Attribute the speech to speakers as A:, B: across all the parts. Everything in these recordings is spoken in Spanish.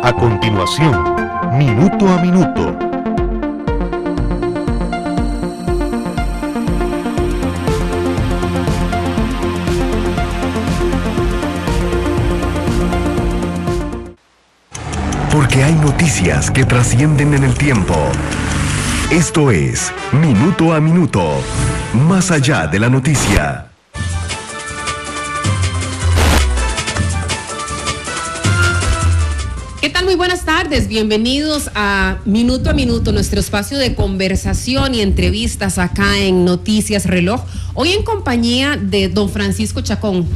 A: A continuación, Minuto a Minuto.
B: Porque hay noticias que trascienden en el tiempo. Esto es Minuto a Minuto, más allá de la noticia.
C: ¿Qué tal? Muy buenas tardes. Bienvenidos a Minuto, nuestro espacio de conversación y entrevistas acá en Noticias Reloj. Hoy en compañía de don Francisco Chacón,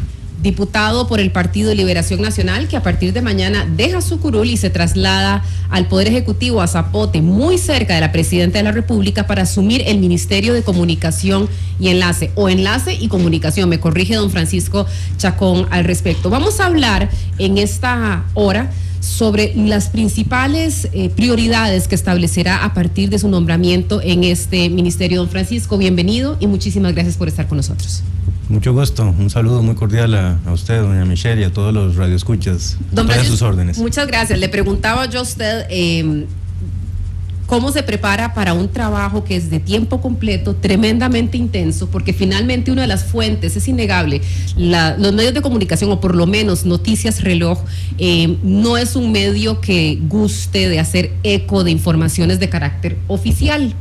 C: diputado por el Partido de Liberación Nacional, que a partir de mañana deja su curul y se traslada al Poder Ejecutivo a Zapote, muy cerca de la Presidenta de la República, para asumir el Ministerio de Comunicación y Enlace, o Enlace y Comunicación. Me corrige don Francisco Chacón al respecto. Vamos a hablar en esta hora sobre las principales prioridades que establecerá a partir de su nombramiento en este ministerio. Don Francisco, bienvenido y muchísimas gracias por estar con nosotros.
D: Mucho gusto, un saludo muy cordial a usted, doña Michelle, y a todos los radioescuchas.
C: Don
D: Francisco, sus órdenes.
C: Muchas gracias. Le preguntaba yo a usted cómo se prepara para un trabajo que es de tiempo completo, tremendamente intenso, porque finalmente una de las fuentes, es innegable, los medios de comunicación, o por lo menos Noticias Reloj, no es un medio que guste de hacer eco de informaciones de carácter oficial.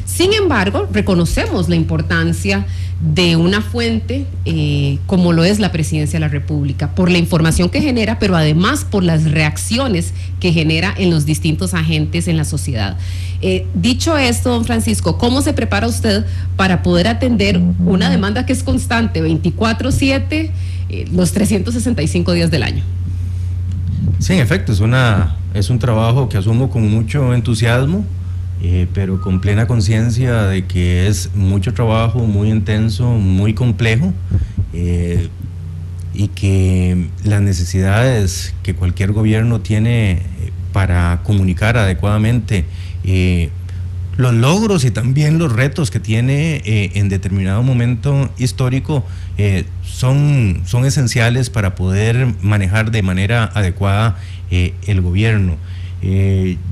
C: Sin embargo, reconocemos la importancia de una fuente como lo es la Presidencia de la República, por la información que genera, pero además por las reacciones que genera en los distintos agentes en la sociedad. Dicho esto, don Francisco, ¿cómo se prepara usted para poder atender una demanda que es constante, 24/7, los 365 días del año?
D: Sí, en efecto, es un trabajo que asumo con mucho entusiasmo, pero con plena conciencia de que es mucho trabajo, muy intenso, muy complejo, y que las necesidades que cualquier gobierno tiene para comunicar adecuadamente los logros y también los retos que tiene en determinado momento histórico son esenciales para poder manejar de manera adecuada el gobierno.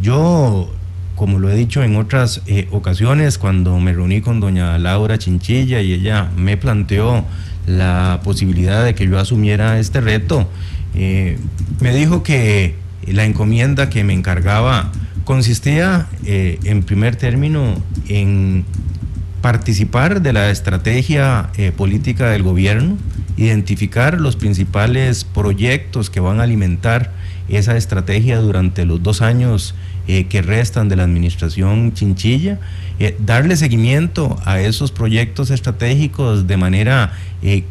D: Yo, como lo he dicho en otras ocasiones, cuando me reuní con doña Laura Chinchilla y ella me planteó la posibilidad de que yo asumiera este reto, me dijo que la encomienda que me encargaba consistía en primer término en participar de la estrategia política del gobierno, identificar los principales proyectos que van a alimentar esa estrategia durante los 2 años que restan de la administración Chinchilla, darle seguimiento a esos proyectos estratégicos de manera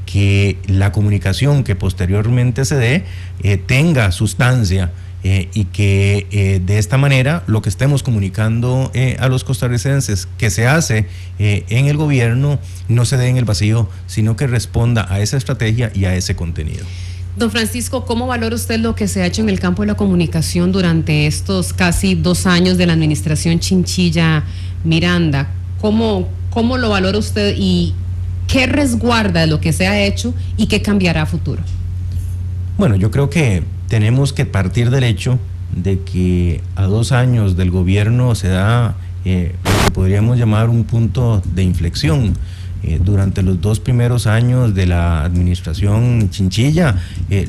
D: que la comunicación que posteriormente se dé tenga sustancia, y que de esta manera lo que estemos comunicando a los costarricenses que se hace en el gobierno no se dé en el vacío, sino que responda a esa estrategia y a ese contenido.
C: Don Francisco, ¿cómo valora usted lo que se ha hecho en el campo de la comunicación durante estos casi 2 años de la administración Chinchilla Miranda? ¿Cómo lo valora usted y qué resguarda de lo que se ha hecho y qué cambiará a futuro?
D: Bueno, yo creo que tenemos que partir del hecho de que a 2 años del gobierno se da lo que podríamos llamar un punto de inflexión. Durante los 2 primeros años de la administración Chinchilla,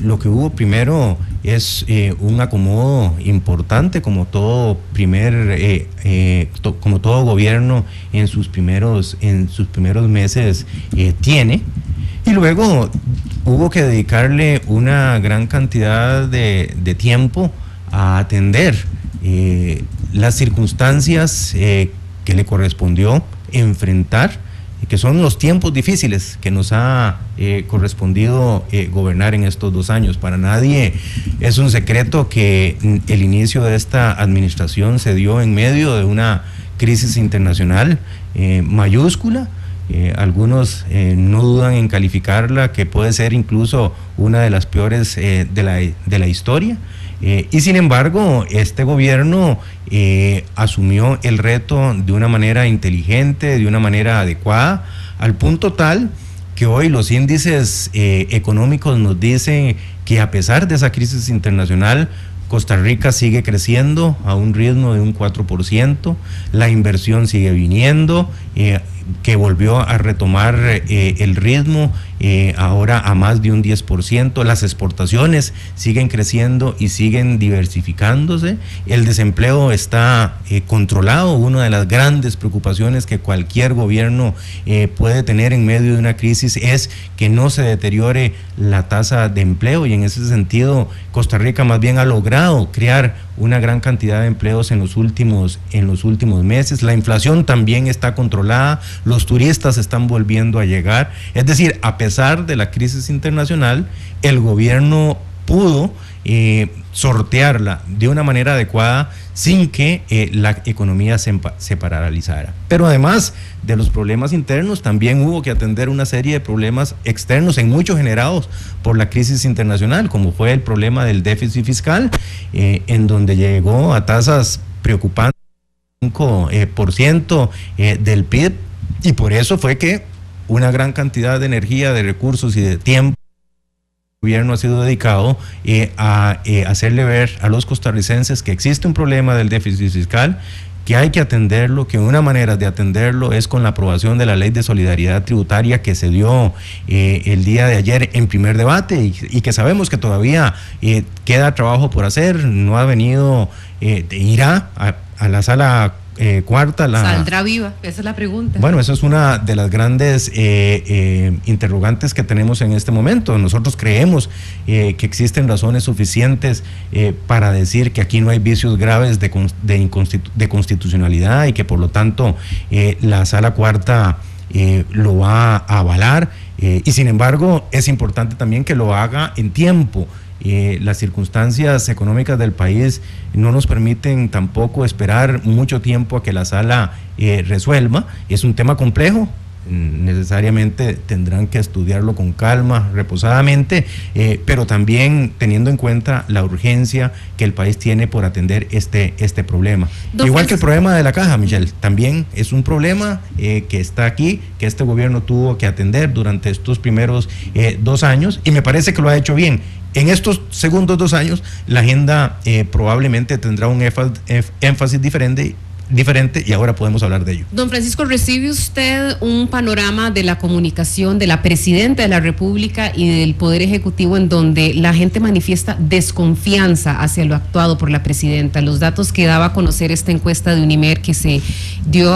D: lo que hubo primero es un acomodo importante, como todo como todo gobierno en sus primeros meses tiene, y luego hubo que dedicarle una gran cantidad de tiempo a atender las circunstancias que le correspondió enfrentar, que son los tiempos difíciles que nos ha correspondido gobernar en estos 2 años. Para nadie es un secreto que el inicio de esta administración se dio en medio de una crisis internacional mayúscula. Algunos no dudan en calificarla, que puede ser incluso una de las peores de la historia. Y sin embargo, este gobierno asumió el reto de una manera inteligente, de una manera adecuada, al punto tal que hoy los índices económicos nos dicen que a pesar de esa crisis internacional, Costa Rica sigue creciendo a un ritmo de un 4%, la inversión sigue viniendo, que volvió a retomar el ritmo ahora a más de un 10%, las exportaciones siguen creciendo y siguen diversificándose, el desempleo está controlado. Una de las grandes preocupaciones que cualquier gobierno puede tener en medio de una crisis es que no se deteriore la tasa de empleo, y en ese sentido Costa Rica más bien ha logrado crear una gran cantidad de empleos en los últimos meses. La inflación también está controlada, los turistas están volviendo a llegar, es decir, a pesar de la crisis internacional, el gobierno pudo sortearla de una manera adecuada sin que la economía se paralizara. Pero además de los problemas internos, también hubo que atender una serie de problemas externos, en muchos generados por la crisis internacional, como fue el problema del déficit fiscal, en donde llegó a tasas preocupantes, 5% del PIB, y por eso fue que una gran cantidad de energía, de recursos y de tiempo el gobierno ha sido dedicado a hacerle ver a los costarricenses que existe un problema del déficit fiscal, que hay que atenderlo, que una manera de atenderlo es con la aprobación de la Ley de Solidaridad Tributaria que se dio el día de ayer en primer debate, y que sabemos que todavía queda trabajo por hacer. No ha venido, irá a la sala cuarta.
C: ¿Saldrá viva? Esa es la pregunta.
D: Bueno, eso es una de las grandes interrogantes que tenemos en este momento. Nosotros creemos que existen razones suficientes para decir que aquí no hay vicios graves de constitucionalidad, y que por lo tanto la sala cuarta lo va a avalar, y sin embargo es importante también que lo haga en tiempo. Las circunstancias económicas del país no nos permiten tampoco esperar mucho tiempo a que la sala resuelva. Es un tema complejo, necesariamente tendrán que estudiarlo con calma, reposadamente, pero también teniendo en cuenta la urgencia que el país tiene por atender este problema. Igual que el problema de la caja, Michelle, también es un problema que está aquí, que este gobierno tuvo que atender durante estos primeros 2 años, y me parece que lo ha hecho bien. En estos segundos 2 años, la agenda probablemente tendrá un énfasis diferente, y ahora podemos hablar de ello.
C: Don Francisco, ¿recibe usted un panorama de la comunicación de la Presidenta de la República y del Poder Ejecutivo en donde la gente manifiesta desconfianza hacia lo actuado por la Presidenta? Los datos que daba a conocer esta encuesta de Unimer que se dio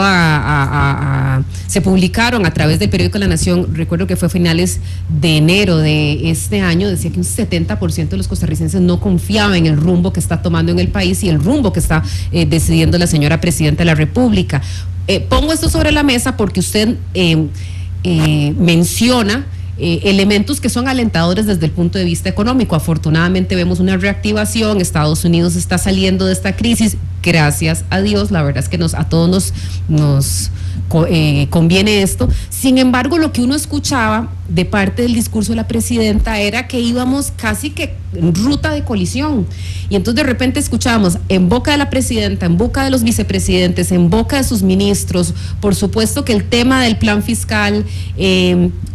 C: se publicaron a través del periódico La Nación, recuerdo que fue a finales de enero de este año, decía que un 70% de los costarricenses no confiaba en el rumbo que está tomando en el país y el rumbo que está decidiendo la señora Presidenta de la República. Pongo esto sobre la mesa porque usted menciona elementos que son alentadores desde el punto de vista económico. Afortunadamente vemos una reactivación, Estados Unidos está saliendo de esta crisis, gracias a Dios, la verdad es que a todos nos conviene esto. Sin embargo, lo que uno escuchaba de parte del discurso de la Presidenta era que íbamos casi que en ruta de colisión, y entonces de repente escuchábamos en boca de la Presidenta, en boca de los vicepresidentes, en boca de sus ministros, por supuesto que el tema del plan fiscal,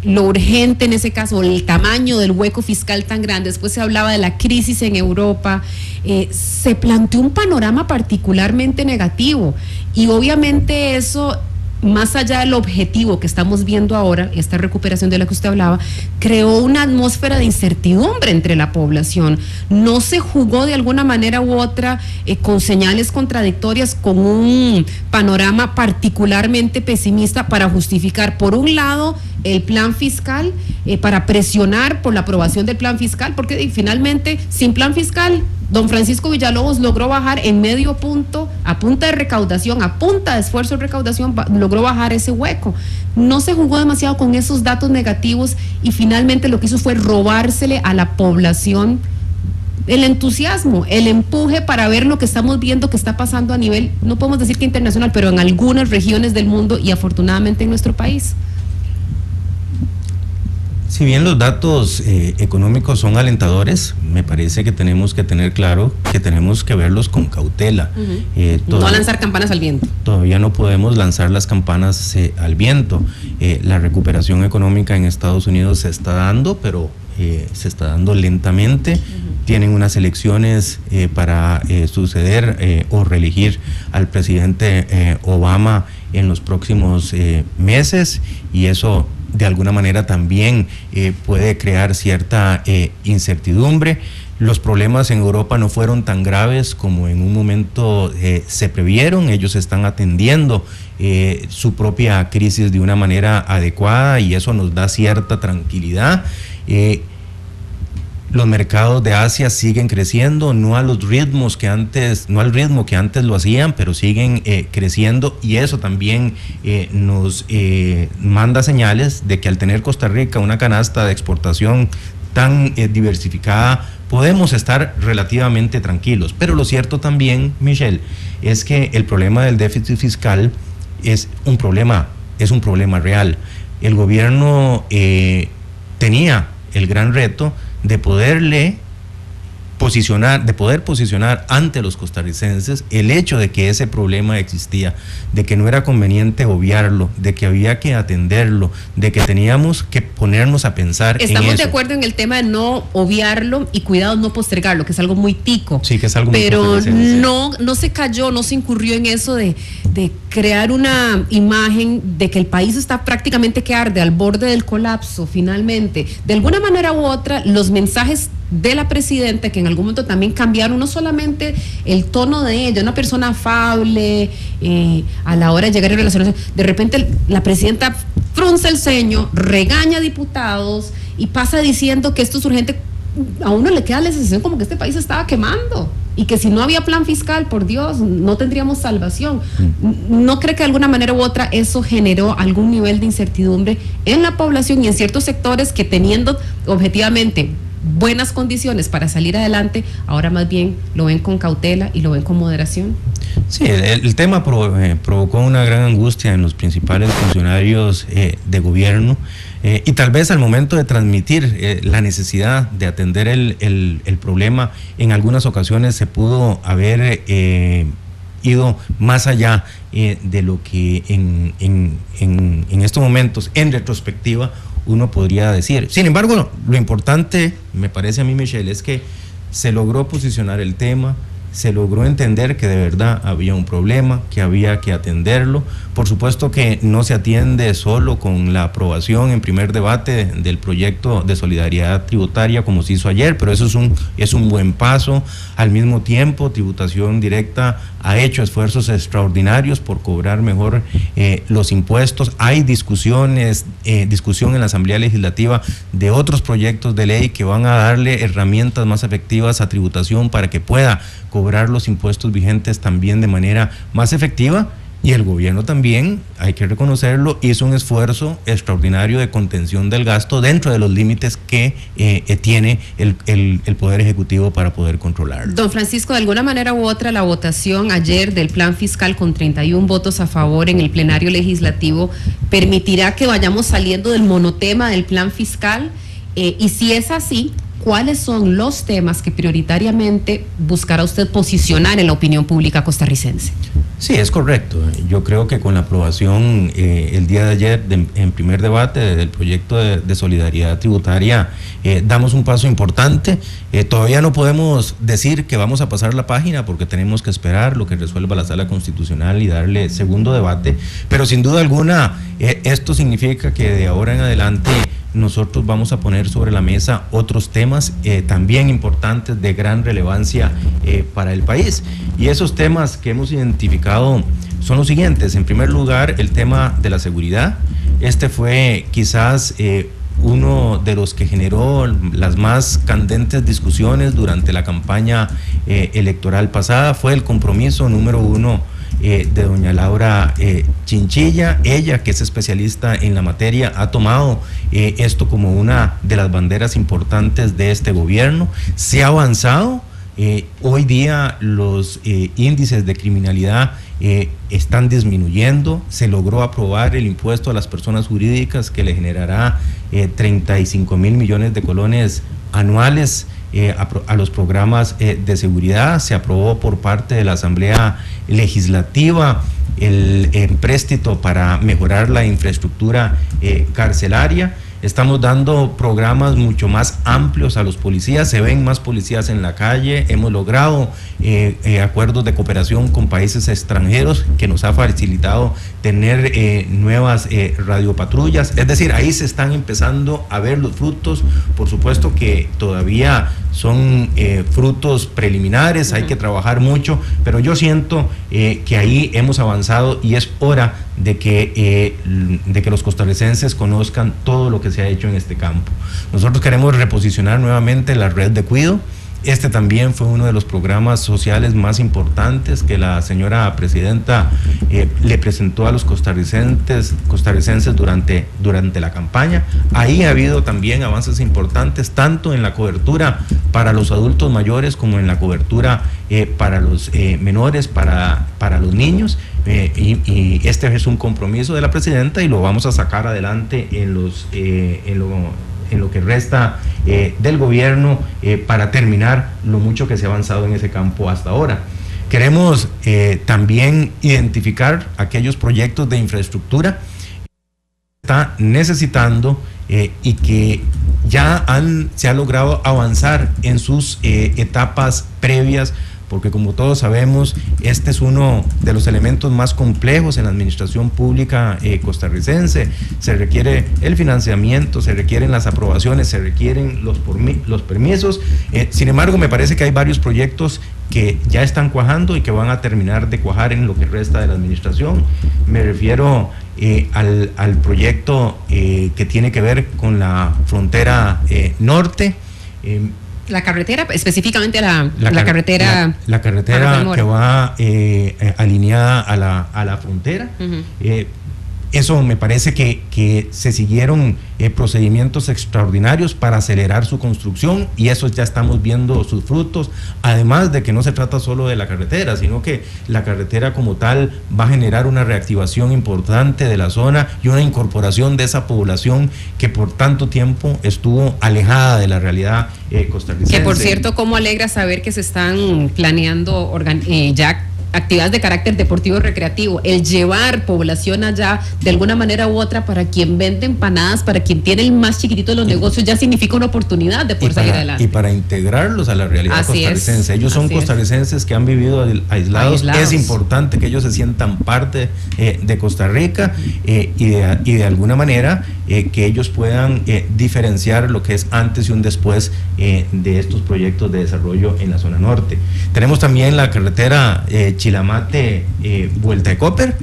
C: lo urgente en ese caso, el tamaño del hueco fiscal tan grande, después se hablaba de la crisis en Europa, se planteó un panorama particularmente negativo, y obviamente eso, más allá del objetivo que estamos viendo ahora, esta recuperación de la que usted hablaba, creó una atmósfera de incertidumbre entre la población. No se jugó de alguna manera u otra con señales contradictorias, con un panorama particularmente pesimista para justificar, por un lado, el plan fiscal, para presionar por la aprobación del plan fiscal, porque finalmente, sin plan fiscal, don Francisco Villalobos logró bajar en medio punto, a punta de recaudación, a punta de esfuerzo de recaudación, logró bajar ese hueco. No se jugó demasiado con esos datos negativos, y finalmente lo que hizo fue robársele a la población el entusiasmo, el empuje para ver lo que estamos viendo que está pasando a nivel, no podemos decir que internacional, pero en algunas regiones del mundo y afortunadamente en nuestro país.
D: Si bien los datos económicos son alentadores, me parece que tenemos que tener claro que tenemos que verlos con cautela.
C: No lanzar campanas al viento.
D: Todavía no podemos lanzar las campanas al viento. La recuperación económica en Estados Unidos se está dando, pero se está dando lentamente. tienen unas elecciones para suceder o reelegir al presidente Obama en los próximos meses, y eso de alguna manera también puede crear cierta incertidumbre. Los problemas en Europa no fueron tan graves como en un momento se previeron. Ellos están atendiendo su propia crisis de una manera adecuada, y eso nos da cierta tranquilidad. Los mercados de Asia siguen creciendo, no al ritmo que antes lo hacían, pero siguen creciendo, y eso también nos manda señales de que al tener Costa Rica una canasta de exportación tan diversificada, podemos estar relativamente tranquilos. Pero lo cierto también, Michelle, es que el problema del déficit fiscal es un problema real. El gobierno tenía el gran reto de poder posicionar ante los costarricenses el hecho de que ese problema existía, de que no era conveniente obviarlo, de que había que atenderlo, de que teníamos que ponernos a pensar en eso.
C: Estamos de acuerdo en el tema de no obviarlo y cuidado no postergarlo, que es algo muy tico.
D: Sí, que es algo muy
C: pero no se cayó, no se incurrió en eso de crear una imagen de que el país está prácticamente que arde al borde del colapso finalmente. De alguna manera u otra, los mensajes de la presidenta, que en algún momento también cambiaron, no solamente el tono de ella, una persona afable, a la hora de llegar a relaciones, de repente la presidenta frunce el ceño, regaña a diputados y pasa diciendo que esto es urgente. A uno le queda la sensación como que este país estaba quemando y que si no había plan fiscal, por Dios, no tendríamos salvación. ¿No cree que de alguna manera u otra eso generó algún nivel de incertidumbre en la población y en ciertos sectores que, teniendo objetivamente buenas condiciones para salir adelante, ahora más bien lo ven con cautela y lo ven con moderación?
D: Sí, el tema provocó una gran angustia en los principales funcionarios de gobierno, y tal vez al momento de transmitir la necesidad de atender el problema, en algunas ocasiones se pudo haber ido más allá de lo que en estos momentos, en retrospectiva, uno podría decir. Sin embargo, lo importante, me parece a mí, Michelle, es que se logró posicionar el tema, se logró entender que de verdad había un problema, que había que atenderlo. Por supuesto que no se atiende solo con la aprobación en primer debate del proyecto de solidaridad tributaria como se hizo ayer, pero eso es un buen paso. Al mismo tiempo, Tributación Directa ha hecho esfuerzos extraordinarios por cobrar mejor los impuestos. Hay discusión en la Asamblea Legislativa de otros proyectos de ley que van a darle herramientas más efectivas a Tributación para que pueda cobrar los impuestos vigentes también de manera más efectiva. Y el gobierno también, hay que reconocerlo, hizo un esfuerzo extraordinario de contención del gasto dentro de los límites que tiene el Poder Ejecutivo para poder controlarlo.
C: Don Francisco, de alguna manera u otra, la votación ayer del plan fiscal con 31 votos a favor en el plenario legislativo permitirá que vayamos saliendo del monotema del plan fiscal, y si es así, ¿cuáles son los temas que prioritariamente buscará usted posicionar en la opinión pública costarricense?
D: Sí, es correcto. Yo creo que con la aprobación el día de ayer en primer debate del proyecto de solidaridad tributaria damos un paso importante. Todavía no podemos decir que vamos a pasar la página porque tenemos que esperar lo que resuelva la Sala Constitucional y darle segundo debate, pero sin duda alguna esto significa que de ahora en adelante nosotros vamos a poner sobre la mesa otros temas también importantes de gran relevancia para el país, y esos temas que hemos identificado son los siguientes. En primer lugar, el tema de la seguridad. Este fue quizás uno de los que generó las más candentes discusiones durante la campaña electoral pasada. Fue el compromiso número 1 de doña Laura Chinchilla. Ella, que es especialista en la materia, ha tomado esto como una de las banderas importantes de este gobierno. Se ha avanzado. Hoy día los índices de criminalidad están disminuyendo. Se logró aprobar el impuesto a las personas jurídicas que le generará 35 mil millones de colones anuales a los programas de seguridad. Se aprobó por parte de la Asamblea Legislativa el empréstito para mejorar la infraestructura carcelaria. estamos dando programas mucho más amplios a los policías, se ven más policías en la calle, hemos logrado acuerdos de cooperación con países extranjeros que nos ha facilitado tener nuevas radiopatrullas, es decir, ahí se están empezando a ver los frutos. Por supuesto que todavía son frutos preliminares, hay que trabajar mucho, pero yo siento que ahí hemos avanzado y es hora de que los costarricenses conozcan todo lo que se ha hecho en este campo. Nosotros queremos reposicionar nuevamente la red de cuido. Este también fue uno de los programas sociales más importantes que la señora presidenta le presentó a los costarricenses durante la campaña. Ahí ha habido también avances importantes, tanto en la cobertura para los adultos mayores como en la cobertura para los menores, para los niños. Y este es un compromiso de la presidenta y lo vamos a sacar adelante en lo que resta del gobierno para terminar lo mucho que se ha avanzado en ese campo hasta ahora. Queremos también identificar aquellos proyectos de infraestructura que está necesitando y que ya se ha logrado avanzar en sus etapas previas, porque como todos sabemos, este es uno de los elementos más complejos en la administración pública costarricense. Se requiere el financiamiento, se requieren las aprobaciones, se requieren los permisos. Sin embargo, me parece que hay varios proyectos que ya están cuajando y que van a terminar de cuajar en lo que resta de la administración. Me refiero al proyecto que tiene que ver con la frontera norte.
C: La carretera, específicamente la carretera
D: que va alineada a la frontera. Eso me parece que se siguieron procedimientos extraordinarios para acelerar su construcción y eso ya estamos viendo sus frutos, además de que no se trata solo de la carretera, sino que la carretera como tal va a generar una reactivación importante de la zona y una incorporación de esa población que por tanto tiempo estuvo alejada de la realidad costarricense.
C: Que por cierto, cómo alegra saber que se están planeando ya actividades de carácter deportivo y recreativo, el llevar población allá de alguna manera u otra para quien vende empanadas, para quien tiene el más chiquitito de los negocios, ya significa una oportunidad de poder salir adelante.
D: Y para integrarlos a la realidad costarricense. Ellos son costarricenses que han vivido aislados. Es importante que ellos se sientan parte de Costa Rica y de alguna manera que ellos puedan diferenciar lo que es antes y un después de estos proyectos de desarrollo en la zona norte. Tenemos también la carretera Chilamate Vuelta de Copper,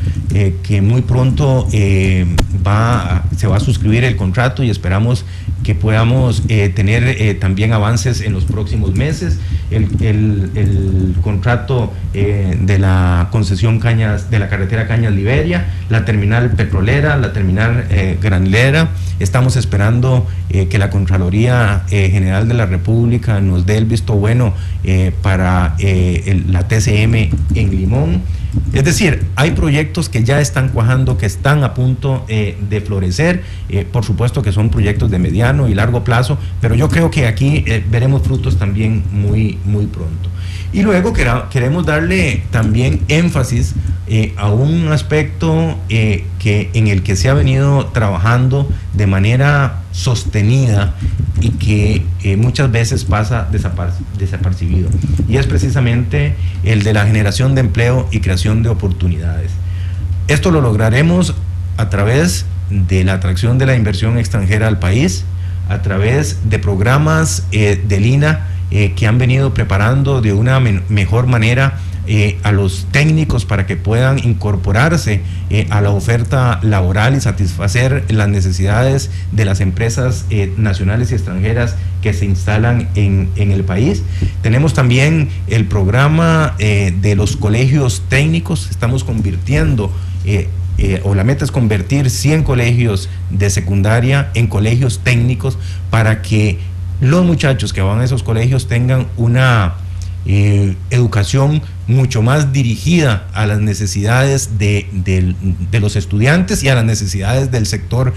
D: que muy pronto se va a suscribir el contrato y esperamos que podamos tener también avances en los próximos meses. El contrato de la concesión de la carretera Cañas Liberia, la terminal petrolera, la terminal granelera. Estamos esperando que la Contraloría General de la República nos dé el visto bueno para la TCM en Limón. Es decir, hay proyectos que ya están cuajando, que están a punto de florecer, por supuesto que son proyectos de mediano y largo plazo, pero yo creo que aquí veremos frutos también muy, muy pronto. Y luego queremos darle también énfasis a un aspecto en el que se ha venido trabajando de manera sostenida y que muchas veces pasa desapercibido, y es precisamente el de la generación de empleo y creación de oportunidades. Esto lo lograremos a través de la atracción de la inversión extranjera al país, a través de programas del INA que han venido preparando de una mejor manera a los técnicos para que puedan incorporarse a la oferta laboral y satisfacer las necesidades de las empresas nacionales y extranjeras que se instalan en el país. Tenemos también el programa de los colegios técnicos. Estamos convirtiendo o la meta es convertir 100 colegios de secundaria en colegios técnicos para que los muchachos que van a esos colegios tengan una educación mucho más dirigida a las necesidades de los estudiantes y a las necesidades del sector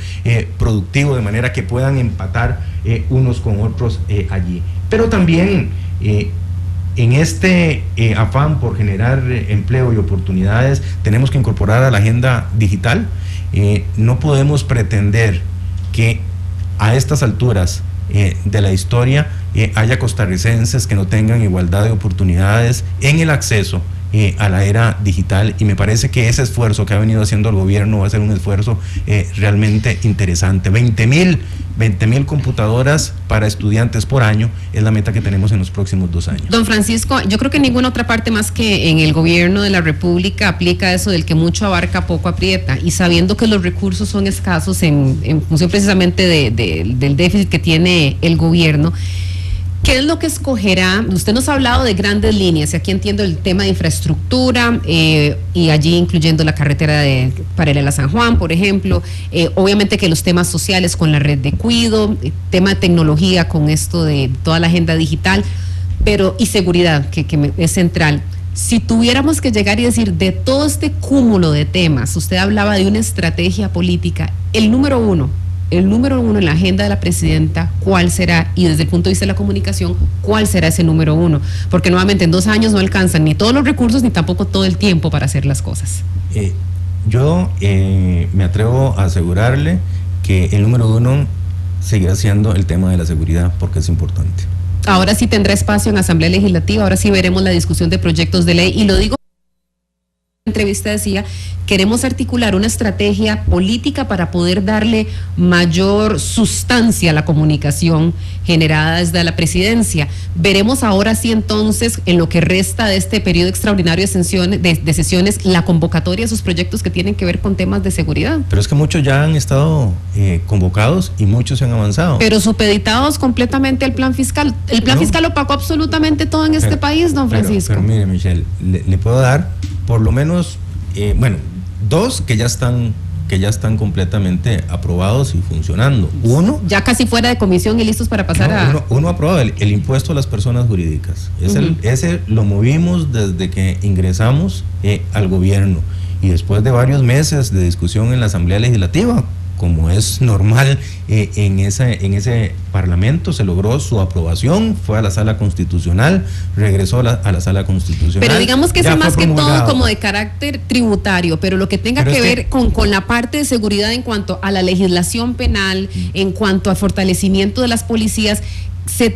D: productivo, de manera que puedan empatar unos con otros allí. Pero también en este afán por generar empleo y oportunidades tenemos que incorporar a la agenda digital. No podemos pretender que a estas alturas de la historia haya costarricenses que no tengan igualdad de oportunidades en el acceso a la era digital, y me parece que ese esfuerzo que ha venido haciendo el gobierno va a ser un esfuerzo realmente interesante. 20,000 computadoras para estudiantes por año es la meta que tenemos en los próximos 2 años.
C: Don Francisco, yo creo que en ninguna otra parte más que en el gobierno de la República aplica eso del que mucho abarca, poco aprieta, y sabiendo que los recursos son escasos en función precisamente del déficit que tiene el gobierno. ¿Qué es lo que escogerá? Usted nos ha hablado de grandes líneas, y aquí entiendo el tema de infraestructura, y allí incluyendo la carretera paralela a San Juan, por ejemplo, obviamente que los temas sociales con la red de cuido, tema de tecnología con esto de toda la agenda digital, pero y seguridad, que es central. Si tuviéramos que llegar y decir, de todo este cúmulo de temas, usted hablaba de una estrategia política, el número uno en la agenda de la presidenta, ¿cuál será? Y desde el punto de vista de la comunicación, ¿cuál será ese número uno? Porque nuevamente en 2 años no alcanzan ni todos los recursos ni tampoco todo el tiempo para hacer las cosas.
D: Yo me atrevo a asegurarle que el número 1 seguirá siendo el tema de la seguridad, porque es importante.
C: Ahora sí tendrá espacio en Asamblea Legislativa, ahora sí veremos la discusión de proyectos de ley, y lo digo. Entrevista decía, queremos articular una estrategia política para poder darle mayor sustancia a la comunicación generada desde la presidencia. Veremos ahora sí entonces, en lo que resta de este periodo extraordinario de sesiones, la convocatoria de esos proyectos que tienen que ver con temas de seguridad.
D: Pero es que muchos ya han estado convocados y muchos se han avanzado.
C: Pero supeditados completamente al plan fiscal. El plan fiscal opacó absolutamente todo en este país, don Francisco.
D: Pero mire, Michelle, le puedo dar por lo menos, 2 que ya están completamente aprobados y funcionando. Uno,
C: ya casi fuera de comisión y listos para pasar
D: uno aprobado, el impuesto a las personas jurídicas. Ese lo movimos desde que ingresamos al gobierno, y después de varios meses de discusión en la Asamblea Legislativa, como es normal en ese parlamento, se logró su aprobación, fue a la sala constitucional, regresó a la sala constitucional.
C: Pero digamos que es más que todo como de carácter tributario, pero lo que tenga que ver con la parte de seguridad en cuanto a la legislación penal, en cuanto al fortalecimiento de las policías,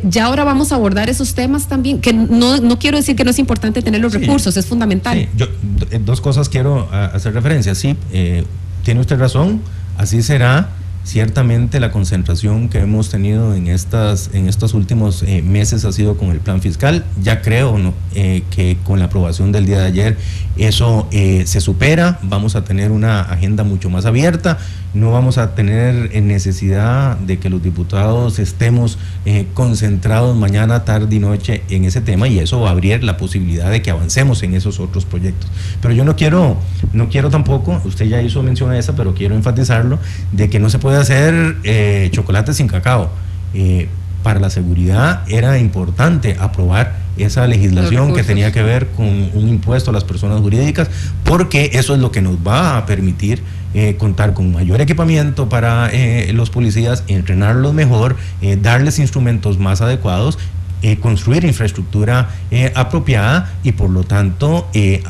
C: ya ahora vamos a abordar esos temas también, que no quiero decir que no es importante tener los recursos, es fundamental. Sí,
D: yo 2 cosas quiero hacer referencia. Sí, tiene usted razón, así será. Ciertamente la concentración que hemos tenido en estos últimos meses ha sido con el plan fiscal. Ya creo que con la aprobación del día de ayer eso se supera. Vamos a tener una agenda mucho más abierta. No vamos a tener necesidad de que los diputados estemos concentrados mañana, tarde y noche en ese tema, y eso va a abrir la posibilidad de que avancemos en esos otros proyectos. Pero yo no quiero tampoco, usted ya hizo mención a esa, pero quiero enfatizarlo, de que no se puede hacer chocolate sin cacao. Para la seguridad era importante aprobar esa legislación que tenía que ver con un impuesto a las personas jurídicas, porque eso es lo que nos va a permitir contar con mayor equipamiento para los policías, entrenarlos mejor, darles instrumentos más adecuados, construir infraestructura apropiada, y por lo tanto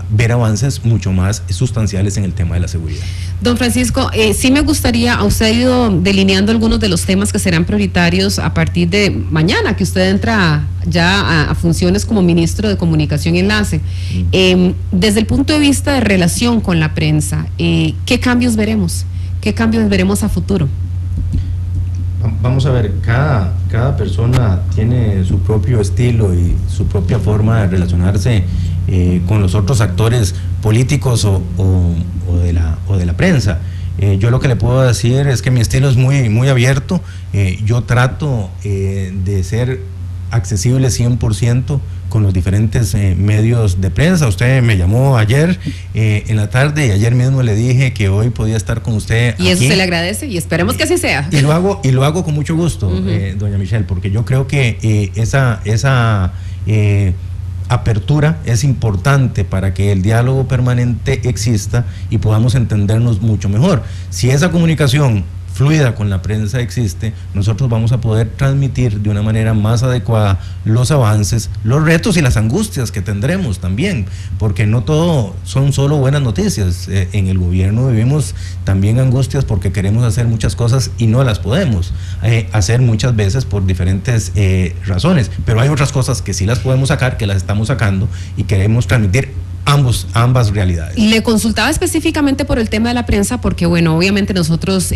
D: ver avances mucho más sustanciales en el tema de la seguridad.
C: Don Francisco, sí me gustaría, usted ha ido delineando algunos de los temas que serán prioritarios a partir de mañana, que usted entra ya a funciones como ministro de Comunicación y Enlace. Desde el punto de vista de relación con la prensa, ¿qué cambios veremos? ¿Qué cambios veremos a futuro?
D: Vamos a ver, cada persona tiene su propio estilo y su propia forma de relacionarse con los otros actores políticos o de la prensa. Yo lo que le puedo decir es que mi estilo es muy abierto. Yo trato de ser accesible 100% con los diferentes medios de prensa. Usted me llamó ayer en la tarde, y ayer mismo le dije que hoy podía estar con usted.
C: Y eso se le agradece, y esperemos que así sea.
D: Y lo hago con mucho gusto, doña Michelle, porque yo creo que esa apertura es importante para que el diálogo permanente exista y podamos entendernos mucho mejor. Si esa comunicación fluida con la prensa existe, nosotros vamos a poder transmitir de una manera más adecuada los avances, los retos y las angustias que tendremos también, porque no todo son solo buenas noticias. En el gobierno vivimos también angustias porque queremos hacer muchas cosas y no las podemos hacer muchas veces por diferentes razones, pero hay otras cosas que sí las podemos sacar, que las estamos sacando y queremos transmitir ambas realidades.
C: Le consultaba específicamente por el tema de la prensa porque, bueno, obviamente nosotros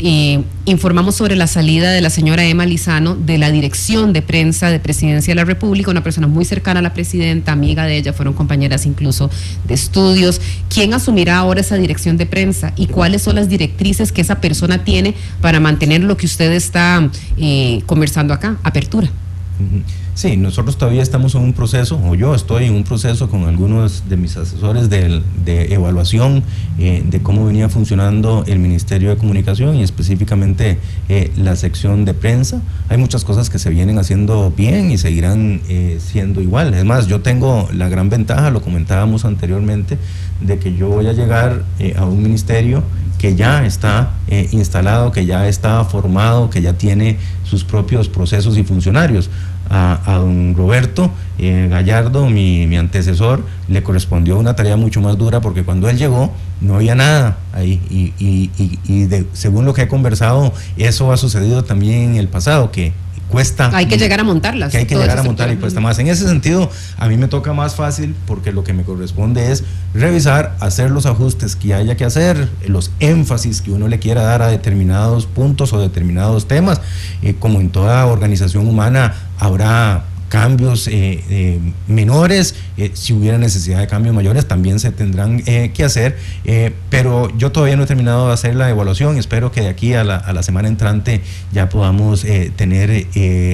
C: informamos sobre la salida de la señora Emma Lizano de la dirección de prensa de Presidencia de la República, una persona muy cercana a la presidenta, amiga de ella, fueron compañeras incluso de estudios. ¿Quién asumirá ahora esa dirección de prensa y cuáles son las directrices que esa persona tiene para mantener lo que usted está conversando acá, apertura?
D: Sí, nosotros todavía estamos en un proceso, o yo estoy en un proceso con algunos de mis asesores de evaluación de cómo venía funcionando el Ministerio de Comunicación y específicamente la sección de prensa. Hay muchas cosas que se vienen haciendo bien y seguirán siendo igual. Es más, yo tengo la gran ventaja, lo comentábamos anteriormente, de que yo voy a llegar a un ministerio que ya está instalado, que ya está formado, que ya tiene sus propios procesos y funcionarios. A don Roberto Gallardo, mi antecesor, le correspondió una tarea mucho más dura porque cuando él llegó no había nada ahí según lo que he conversado, eso ha sucedido también en el pasado, que cuesta.
C: Hay que llegar a montarlas.
D: Que hay que llegar a montar y cuesta más. En ese sentido, a mí me toca más fácil porque lo que me corresponde es revisar, hacer los ajustes que haya que hacer, los énfasis que uno le quiera dar a determinados puntos o determinados temas. Como en toda organización humana, habrá cambios menores, si hubiera necesidad de cambios mayores también se tendrán que hacer, pero yo todavía no he terminado de hacer la evaluación. Espero que de aquí a la semana entrante ya podamos tener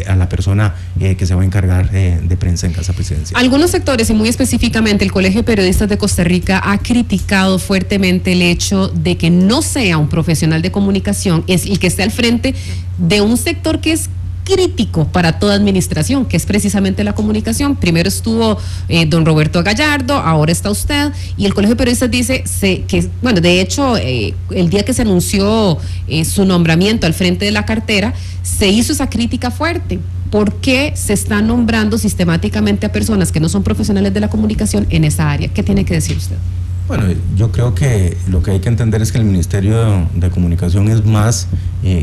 D: a la persona que se va a encargar de prensa en Casa Presidencial.
C: Algunos sectores y muy específicamente el Colegio de Periodistas de Costa Rica ha criticado fuertemente el hecho de que no sea un profesional de comunicación es el que esté al frente de un sector que es crítico para toda administración, que es precisamente la comunicación. Primero estuvo don Roberto Gallardo, ahora está usted, y el Colegio de Periodistas dice que, bueno, de hecho, el día que se anunció su nombramiento al frente de la cartera, se hizo esa crítica fuerte. ¿Por qué se están nombrando sistemáticamente a personas que no son profesionales de la comunicación en esa área? ¿Qué tiene que decir usted?
D: Bueno, yo creo que lo que hay que entender es que el Ministerio de Comunicación es más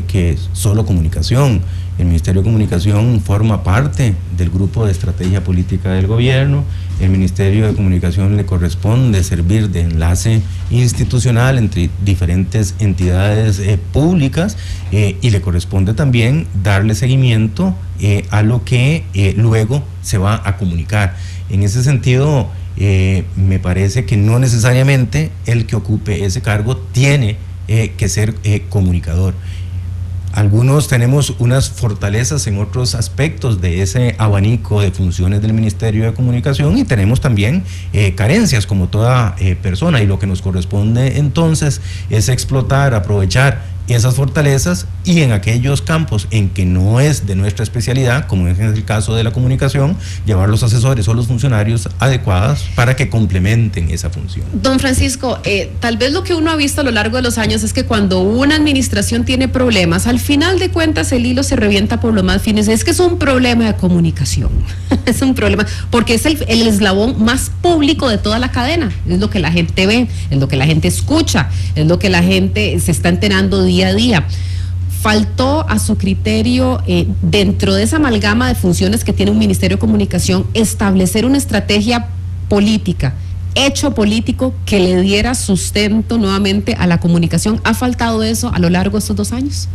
D: que solo comunicación. El Ministerio de Comunicación forma parte del grupo de estrategia política del gobierno. El Ministerio de Comunicación le corresponde servir de enlace institucional entre diferentes entidades públicas y le corresponde también darle seguimiento a lo que luego se va a comunicar. En ese sentido, me parece que no necesariamente el que ocupe ese cargo tiene que ser comunicador. Algunos tenemos unas fortalezas en otros aspectos de ese abanico de funciones del Ministerio de Comunicación y tenemos también carencias como toda persona, y lo que nos corresponde entonces es explotar, aprovechar esas fortalezas y en aquellos campos en que no es de nuestra especialidad, como es el caso de la comunicación, llevar los asesores o los funcionarios adecuados para que complementen esa función.
C: Don Francisco, tal vez lo que uno ha visto a lo largo de los años es que cuando una administración tiene problemas, al final de cuentas el hilo se revienta por lo más fines. Es que es un problema de comunicación, es un problema, porque es el eslabón más público de toda la cadena, es lo que la gente ve, es lo que la gente escucha, es lo que la gente se está enterando día a día. Faltó a su criterio, dentro de esa amalgama de funciones que tiene un Ministerio de Comunicación, establecer una estrategia política, hecho político que le diera sustento nuevamente a la comunicación. ¿Ha faltado eso a lo largo de estos 2 años?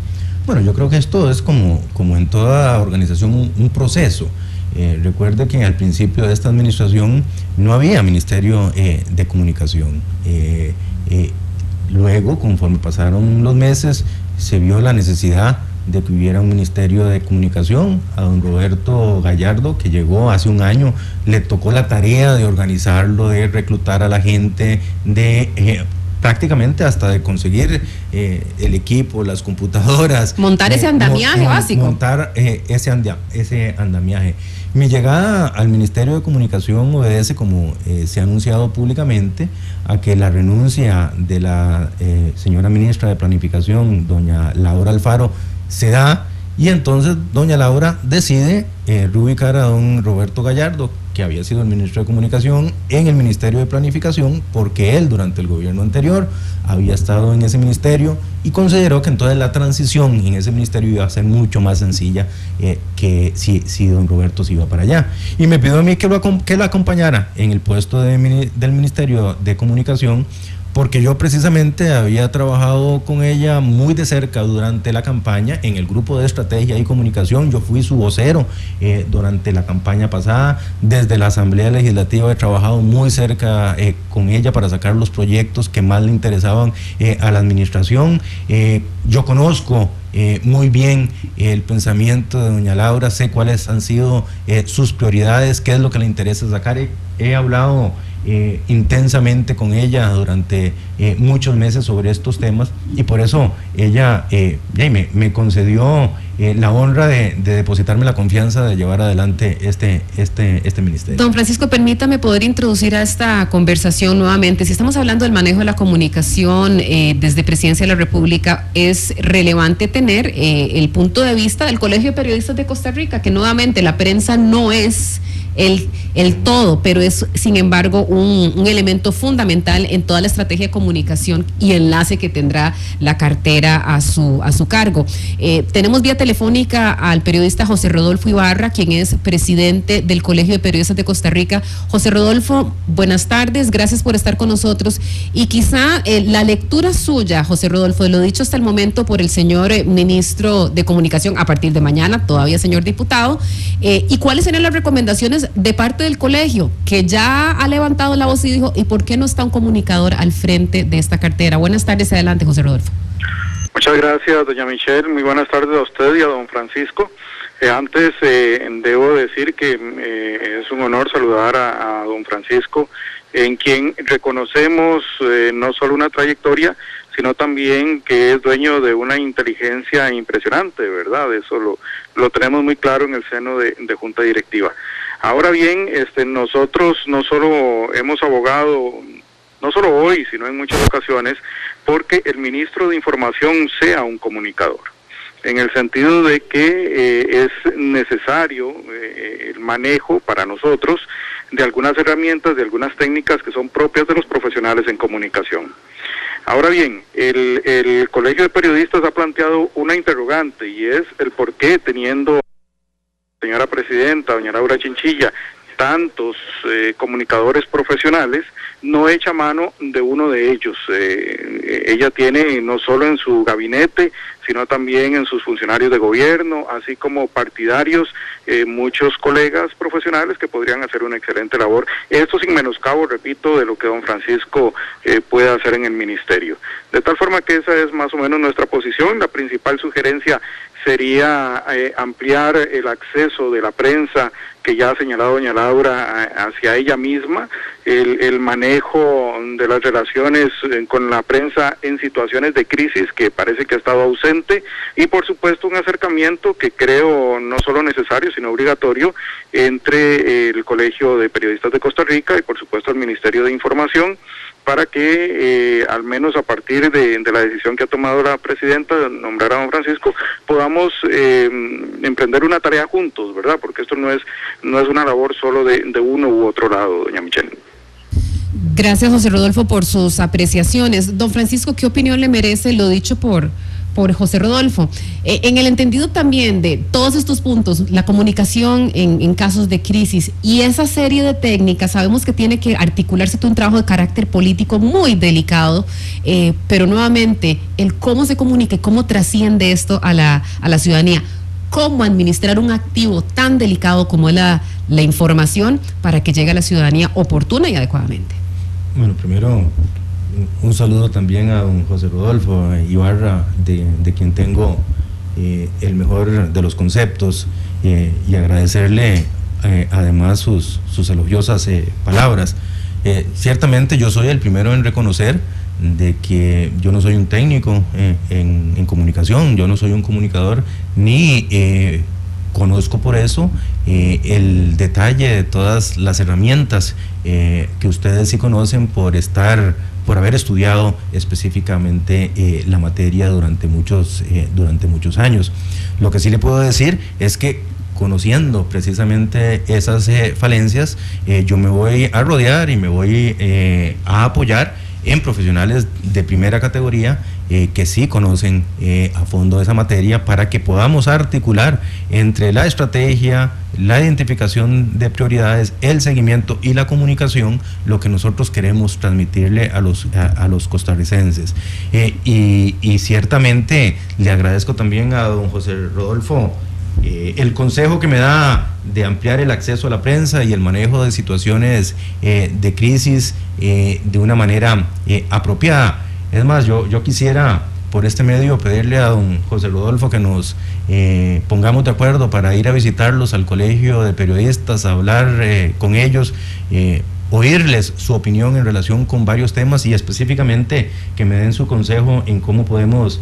D: Bueno, yo creo que esto es como en toda organización un proceso. Recuerde que al principio de esta administración no había Ministerio de Comunicación. Luego, conforme pasaron los meses, se vio la necesidad de que hubiera un Ministerio de Comunicación. A don Roberto Gallardo, que llegó hace un año, le tocó la tarea de organizarlo, de reclutar a la gente, de prácticamente hasta de conseguir el equipo, las computadoras.
C: Montar ese andamiaje básico.
D: Montar ese andamiaje. Mi llegada al Ministerio de Comunicación obedece, como se ha anunciado públicamente, a que la renuncia de la señora ministra de Planificación, doña Laura Alfaro, se da, y entonces doña Laura decide reubicar a don Roberto Gallardo, que había sido el ministro de Comunicación, en el Ministerio de Planificación, porque él durante el gobierno anterior había estado en ese ministerio y consideró que entonces la transición en ese ministerio iba a ser mucho más sencilla que si don Roberto se iba para allá. Y me pidió a mí que lo acompañara en el puesto del Ministerio de Comunicación, porque yo precisamente había trabajado con ella muy de cerca durante la campaña en el grupo de estrategia y comunicación. Yo fui su vocero durante la campaña pasada. Desde la Asamblea Legislativa he trabajado muy cerca con ella para sacar los proyectos que más le interesaban a la administración. Yo conozco muy bien el pensamiento de doña Laura, sé cuáles han sido sus prioridades, qué es lo que le interesa sacar. He hablado intensamente con ella durante muchos meses sobre estos temas, y por eso ella me concedió la honra de depositarme la confianza de llevar adelante este ministerio.
C: Don Francisco, permítame poder introducir a esta conversación nuevamente. Si estamos hablando del manejo de la comunicación desde Presidencia de la República, es relevante tener el punto de vista del Colegio de Periodistas de Costa Rica, que nuevamente la prensa no es el todo, pero es sin embargo un elemento fundamental en toda la estrategia de comunicación y enlace que tendrá la cartera a su cargo. Tenemos vía telefónica al periodista José Rodolfo Ibarra, quien es presidente del Colegio de Periodistas de Costa Rica. José Rodolfo, buenas tardes, gracias por estar con nosotros. Y quizá la lectura suya, José Rodolfo, de lo dicho hasta el momento por el señor ministro de Comunicación, a partir de mañana, todavía señor diputado, y cuáles serían las recomendaciones de parte del colegio, que ya ha levantado la voz y dijo, ¿y por qué no está un comunicador al frente de esta cartera? Buenas tardes, adelante, José Rodolfo.
E: Muchas gracias, doña Michelle, muy buenas tardes a usted y a don Francisco. Antes debo decir que es un honor saludar a don Francisco, en quien reconocemos no solo una trayectoria, sino también que es dueño de una inteligencia impresionante, ¿verdad? Eso lo tenemos muy claro en el seno de Junta Directiva. Ahora bien, nosotros no solo hemos abogado, no solo hoy, sino en muchas ocasiones, porque el ministro de Información sea un comunicador, en el sentido de que es necesario el manejo para nosotros de algunas herramientas, de algunas técnicas que son propias de los profesionales en comunicación. Ahora bien, el Colegio de Periodistas ha planteado una interrogante, y es el por qué, teniendo señora presidenta, doña Laura Chinchilla, tantos comunicadores profesionales, no echa mano de uno de ellos. Ella tiene no solo en su gabinete, sino también en sus funcionarios de gobierno, así como partidarios, muchos colegas profesionales que podrían hacer una excelente labor. Esto sin menoscabo, repito, de lo que don Francisco puede hacer en el ministerio. De tal forma que esa es más o menos nuestra posición. La principal sugerencia sería ampliar el acceso de la prensa, que ya ha señalado doña Laura, hacia ella misma, el manejo de las relaciones con la prensa en situaciones de crisis, que parece que ha estado ausente, y por supuesto un acercamiento que creo no solo necesario, sino obligatorio, entre el Colegio de Periodistas de Costa Rica y por supuesto el Ministerio de Información, para que al menos a partir de la decisión que ha tomado la presidenta de nombrar a don Francisco, podamos emprender una tarea juntos, ¿verdad? Porque esto no es una labor solo de uno u otro lado, doña Michelle.
C: Gracias, José Rodolfo, por sus apreciaciones. Don Francisco, ¿qué opinión le merece lo dicho por José Rodolfo? En el entendido también de todos estos puntos, la comunicación en casos de crisis y esa serie de técnicas, sabemos que tiene que articularse todo un trabajo de carácter político muy delicado, pero nuevamente, el cómo se comunica y cómo trasciende esto a la ciudadanía, cómo administrar un activo tan delicado como es la información para que llegue a la ciudadanía oportuna y adecuadamente.
D: Bueno, primero un saludo también a don José Rodolfo Ibarra, de quien tengo el mejor de los conceptos, y agradecerle además sus elogiosas palabras. Ciertamente yo soy el primero en reconocer de que yo no soy un técnico en comunicación, yo no soy un comunicador ni conozco por eso el detalle de todas las herramientas que ustedes sí conocen por haber estudiado específicamente la materia durante muchos años. Lo que sí le puedo decir es que, conociendo precisamente esas falencias, yo me voy a rodear y me voy a apoyar en profesionales de primera categoría que sí conocen a fondo esa materia, para que podamos articular entre la estrategia, la identificación de prioridades, el seguimiento y la comunicación lo que nosotros queremos transmitirle a los costarricenses. Y ciertamente le agradezco también a don José Rodolfo el consejo que me da de ampliar el acceso a la prensa y el manejo de situaciones de crisis de una manera apropiada. Es más, yo quisiera por este medio pedirle a don José Rodolfo que nos pongamos de acuerdo para ir a visitarlos al colegio de periodistas, a hablar con ellos, oírles su opinión en relación con varios temas, y específicamente que me den su consejo en cómo podemos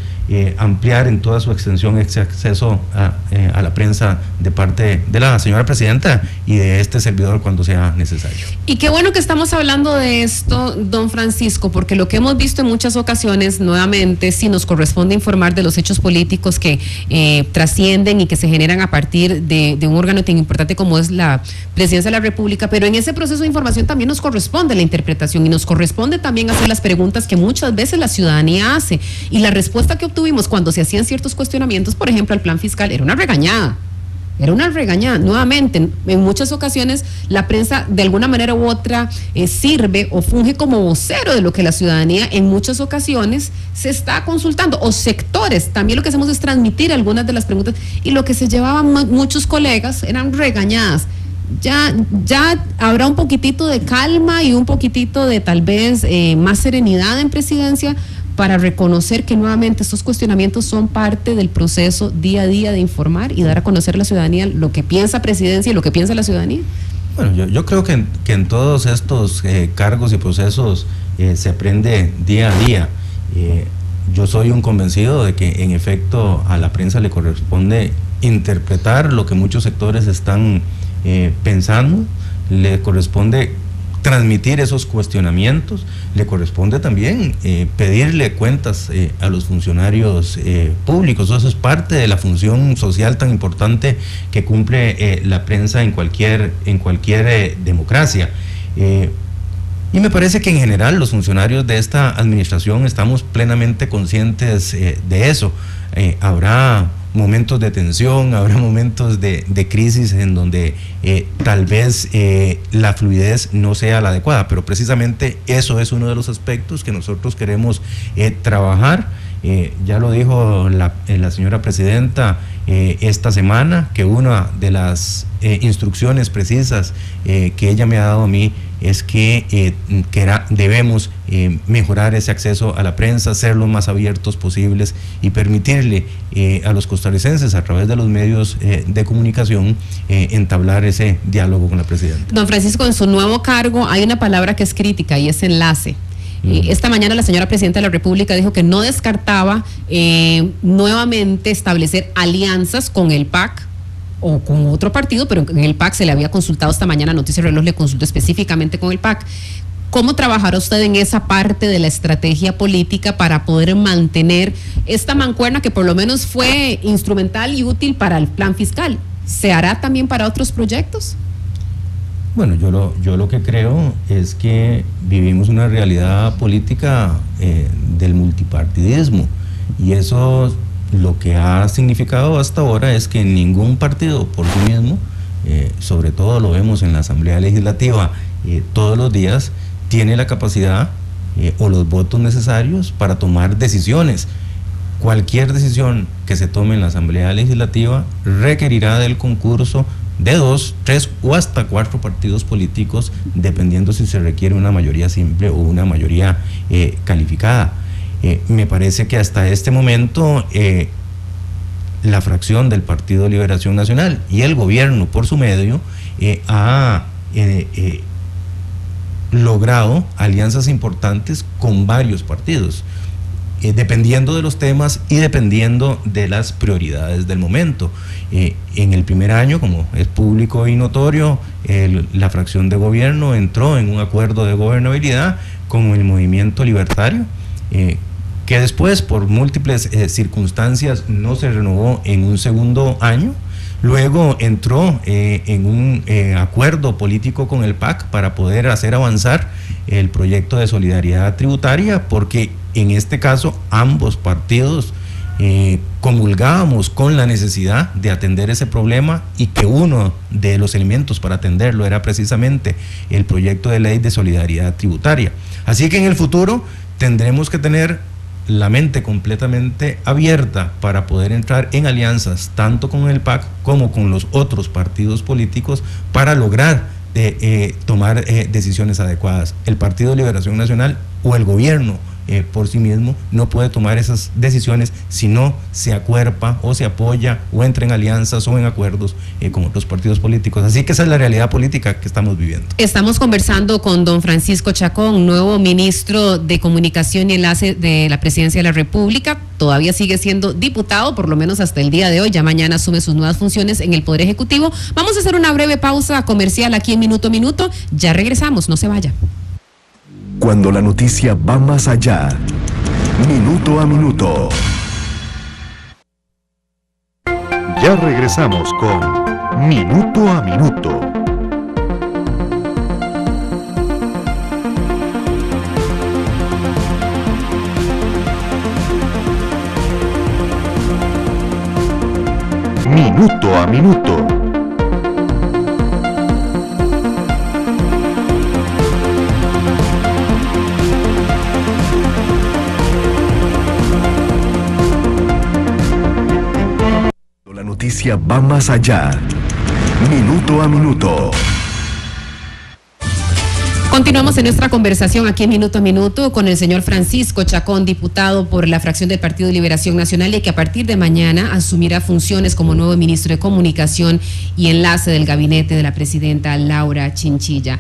D: ampliar en toda su extensión ese acceso a la prensa de parte de la señora presidenta y de este servidor cuando sea necesario.
C: Y qué bueno que estamos hablando de esto, don Francisco, porque lo que hemos visto en muchas ocasiones, nuevamente, sí nos corresponde informar de los hechos políticos que trascienden y que se generan a partir de un órgano tan importante como es la Presidencia de la República, pero en ese proceso de información también nos corresponde la interpretación y nos corresponde también hacer las preguntas que muchas veces la ciudadanía hace, y la respuesta que obtuvimos cuando se hacían ciertos cuestionamientos, por ejemplo, al plan fiscal, era una regañada. Era una regañada. Nuevamente, en muchas ocasiones la prensa de alguna manera u otra sirve o funge como vocero de lo que la ciudadanía en muchas ocasiones se está consultando, o sectores. También lo que hacemos es transmitir algunas de las preguntas, y lo que se llevaban muchos colegas eran regañadas. Ya habrá un poquitito de calma y un poquitito de tal vez más serenidad en presidencia para reconocer que nuevamente estos cuestionamientos son parte del proceso día a día de informar y dar a conocer a la ciudadanía lo que piensa presidencia y lo que piensa la ciudadanía.
D: Bueno, yo creo que en todos estos cargos y procesos se aprende día a día. Yo soy un convencido de que en efecto a la prensa le corresponde interpretar lo que muchos sectores están pensando, le corresponde transmitir esos cuestionamientos, le corresponde también pedirle cuentas a los funcionarios públicos. Eso es parte de la función social tan importante que cumple la prensa en cualquier democracia. Y me parece que en general los funcionarios de esta administración estamos plenamente conscientes de eso. Habrá momentos de tensión, habrá momentos de crisis en donde tal vez la fluidez no sea la adecuada, pero precisamente eso es uno de los aspectos que nosotros queremos trabajar. Ya lo dijo la señora presidenta esta semana, que una de las instrucciones precisas que ella me ha dado a mí es que debemos mejorar ese acceso a la prensa, ser lo más abiertos posibles y permitirle a los costarricenses a través de los medios de comunicación entablar ese diálogo con la presidenta.
C: Don Francisco, en su nuevo cargo hay una palabra que es crítica y es enlace. Esta mañana la señora presidenta de la República dijo que no descartaba nuevamente establecer alianzas con el PAC o con otro partido, pero en el PAC se le había consultado esta mañana, Noticias Reloj le consultó específicamente con el PAC. ¿Cómo trabajará usted en esa parte de la estrategia política para poder mantener esta mancuerna que por lo menos fue instrumental y útil para el plan fiscal? ¿Se hará también para otros proyectos?
D: Bueno, yo lo que creo es que vivimos una realidad política del multipartidismo, y eso lo que ha significado hasta ahora es que ningún partido por sí mismo, sobre todo lo vemos en la Asamblea Legislativa todos los días, tiene la capacidad o los votos necesarios para tomar decisiones. Cualquier decisión que se tome en la Asamblea Legislativa requerirá del concurso de 2, 3 o hasta 4 partidos políticos, dependiendo si se requiere una mayoría simple o una mayoría calificada. Me parece que hasta este momento la fracción del Partido Liberación Nacional y el gobierno por su medio ha logrado alianzas importantes con varios partidos. dependiendo de los temas y dependiendo de las prioridades del momento. En el primer año, como es público y notorio, la fracción de gobierno entró en un acuerdo de gobernabilidad con el Movimiento Libertario, que después, por múltiples circunstancias, no se renovó en un segundo año. Luego entró en un acuerdo político con el PAC para poder hacer avanzar el proyecto de solidaridad tributaria, porque en este caso ambos partidos comulgábamos con la necesidad de atender ese problema, y que uno de los elementos para atenderlo era precisamente el proyecto de ley de solidaridad tributaria. Así que en el futuro tendremos que tener la mente completamente abierta para poder entrar en alianzas tanto con el PAC como con los otros partidos políticos para lograr tomar decisiones adecuadas. El Partido de Liberación Nacional o el gobierno por sí mismo no puede tomar esas decisiones si no se acuerpa o se apoya o entra en alianzas o en acuerdos con otros partidos políticos. Así que esa es la realidad política que estamos viviendo.
C: Estamos conversando con don Francisco Chacón, nuevo ministro de Comunicación y Enlace de la Presidencia de la República. Todavía sigue siendo diputado, por lo menos hasta el día de hoy. Ya mañana asume sus nuevas funciones en el Poder Ejecutivo. Vamos a hacer una breve pausa comercial aquí en Minuto a Minuto. Ya regresamos, no se vaya.
B: Cuando la noticia va más allá, Minuto a Minuto.
A: Ya regresamos con Minuto a Minuto. Minuto a Minuto.
B: La noticia va más allá. Minuto a Minuto.
C: Continuamos en nuestra conversación aquí en Minuto a Minuto con el señor Francisco Chacón, diputado por la fracción del Partido de Liberación Nacional, y que a partir de mañana asumirá funciones como nuevo ministro de Comunicación y Enlace del gabinete de la presidenta Laura Chinchilla.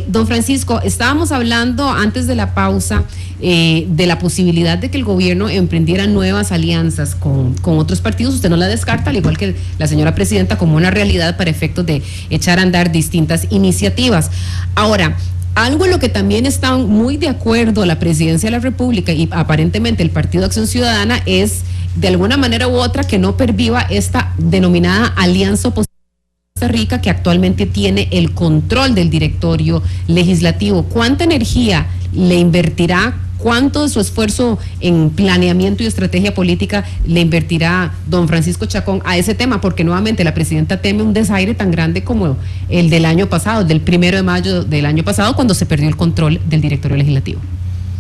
C: Don Francisco, estábamos hablando antes de la pausa de la posibilidad de que el gobierno emprendiera nuevas alianzas con otros partidos. Usted no la descarta, al igual que la señora presidenta, como una realidad para efectos de echar a andar distintas iniciativas. Ahora, algo en lo que también están muy de acuerdo la Presidencia de la República y aparentemente el Partido Acción Ciudadana es, de alguna manera u otra, que no perviva esta denominada alianza opositora de Costa Rica, que actualmente tiene el control del directorio legislativo. ¿Cuánta energía le invertirá? ¿Cuánto de su esfuerzo en planeamiento y estrategia política le invertirá don Francisco Chacón a ese tema? Porque nuevamente la presidenta teme un desaire tan grande como el del año pasado, del 1 de mayo del año pasado, cuando se perdió el control del directorio legislativo.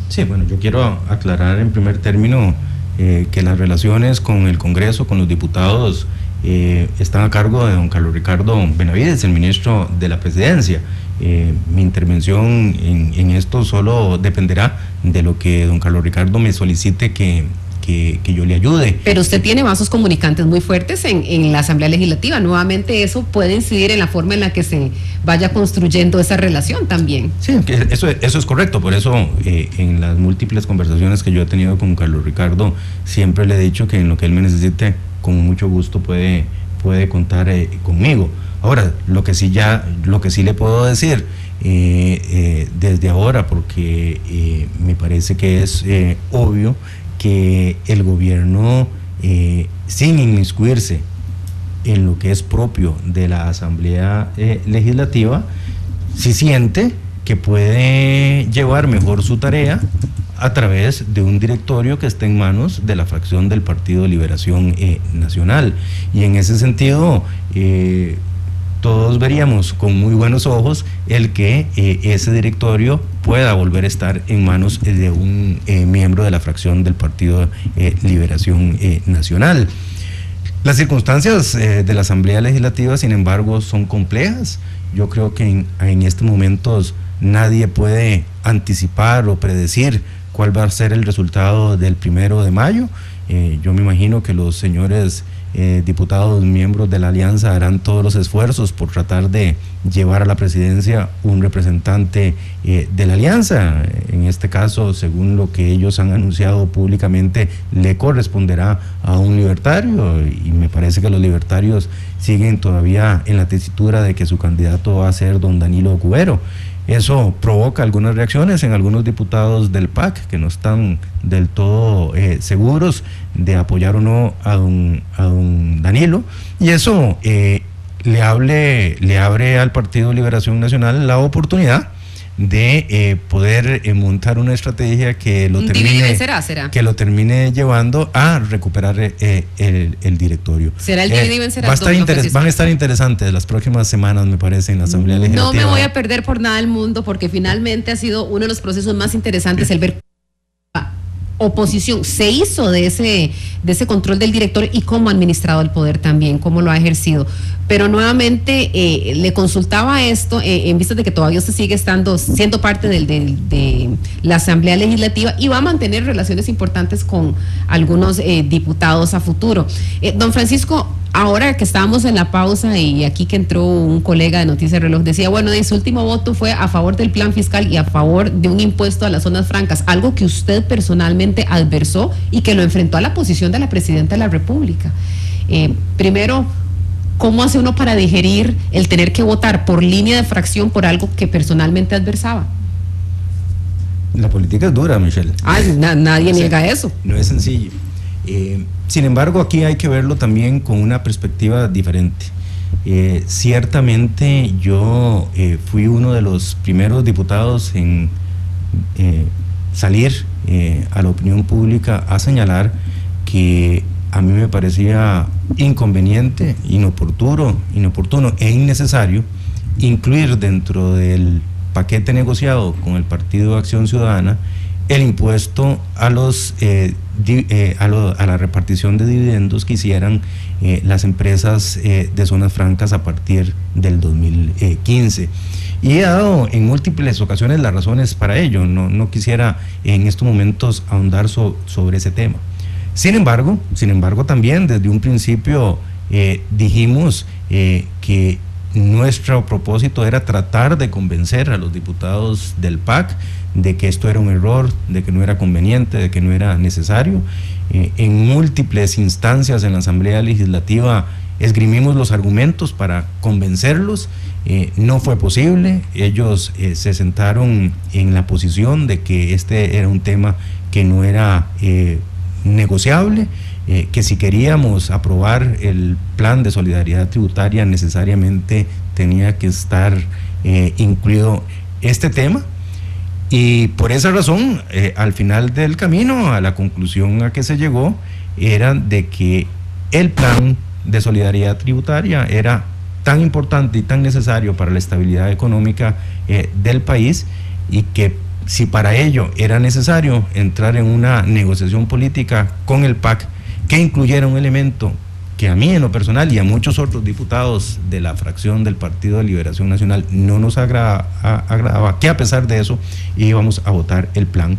D: Sí, bueno, yo quiero aclarar en primer término que las relaciones con el Congreso, con los diputados, están a cargo de don Carlos Ricardo Benavides, el ministro de la Presidencia. Mi intervención en esto solo dependerá de lo que don Carlos Ricardo me solicite que yo le ayude.
C: Pero usted tiene vasos comunicantes muy fuertes en la Asamblea Legislativa. Nuevamente eso puede incidir en la forma en la que se vaya construyendo esa relación también.
D: Sí, eso es correcto. Por eso en las múltiples conversaciones que yo he tenido con Carlos Ricardo, siempre le he dicho que en lo que él me necesite, con mucho gusto puede contar conmigo. Ahora, lo que sí le puedo decir desde ahora, porque me parece que es obvio que el gobierno, sin inmiscuirse en lo que es propio de la Asamblea Legislativa, sí siente que puede llevar mejor su tarea a través de un directorio que esté en manos de la fracción del Partido de Liberación Nacional. Y en ese sentido, todos veríamos con muy buenos ojos el que ese directorio pueda volver a estar en manos de un miembro de la fracción del Partido Liberación Nacional. Las circunstancias de la Asamblea Legislativa, sin embargo, son complejas. Yo creo que en estos momentos nadie puede anticipar o predecir cuál va a ser el resultado del 1 de mayo. Yo me imagino que los señores diputados, miembros de la alianza, harán todos los esfuerzos por tratar de llevar a la presidencia un representante de la alianza. En En este caso, según lo que ellos han anunciado públicamente, le corresponderá a un libertario, y me parece que los libertarios siguen todavía en la tesitura de que su candidato va a ser don Danilo Cubero. Eso provoca algunas reacciones en algunos diputados del PAC que no están del todo seguros de apoyar o no a don Danilo, y eso le abre al Partido Liberación Nacional la oportunidad de poder montar una estrategia que lo termine llevando a recuperar el directorio.
C: ¿Será el divide y vencerá?
D: Van a estar interesantes las próximas semanas, me parece, en la Asamblea Legislativa.
C: No me voy a perder por nada del mundo, porque finalmente ha sido uno de los procesos más interesantes el ver oposición se hizo de ese control del director y cómo ha administrado el poder también, cómo lo ha ejercido. Pero nuevamente le consultaba esto en vista de que todavía usted sigue siendo parte de la Asamblea Legislativa y va a mantener relaciones importantes con algunos diputados a futuro. Don Francisco, ahora que estábamos en la pausa y aquí que entró un colega de Noticias Reloj, decía, bueno, su último voto fue a favor del plan fiscal y a favor de un impuesto a las zonas francas, algo que usted personalmente adversó y que lo enfrentó a la posición de la Presidenta de la República. Primero, ¿cómo hace uno para digerir el tener que votar por línea de fracción por algo que personalmente adversaba?
D: La política es dura, Michelle.
C: Nadie niega eso.
D: No es sencillo. Sin embargo, aquí hay que verlo también con una perspectiva diferente. Ciertamente yo fui uno de los primeros diputados en salir a la opinión pública a señalar que a mí me parecía inconveniente, inoportuno e innecesario incluir dentro del paquete negociado con el Partido Acción Ciudadana el impuesto a la repartición de dividendos que hicieran las empresas de zonas francas a partir del 2015. Y he dado en múltiples ocasiones las razones para ello. No quisiera en estos momentos ahondar sobre ese tema. Sin embargo, también desde un principio dijimos que nuestro propósito era tratar de convencer a los diputados del PAC de que esto era un error, de que no era conveniente, de que no era necesario. En múltiples instancias en la Asamblea Legislativa esgrimimos los argumentos para convencerlos. No fue posible. Ellos se sentaron en la posición de que este era un tema que no era negociable, que si queríamos aprobar el plan de solidaridad tributaria necesariamente tenía que estar incluido este tema, y por esa razón al final del camino, a la conclusión a que se llegó era de que el plan de solidaridad tributaria era tan importante y tan necesario para la estabilidad económica del país, y que si para ello era necesario entrar en una negociación política con el PAC que incluyera un elemento que a mí en lo personal y a muchos otros diputados de la fracción del Partido de Liberación Nacional no nos agradaba, que a pesar de eso íbamos a votar el plan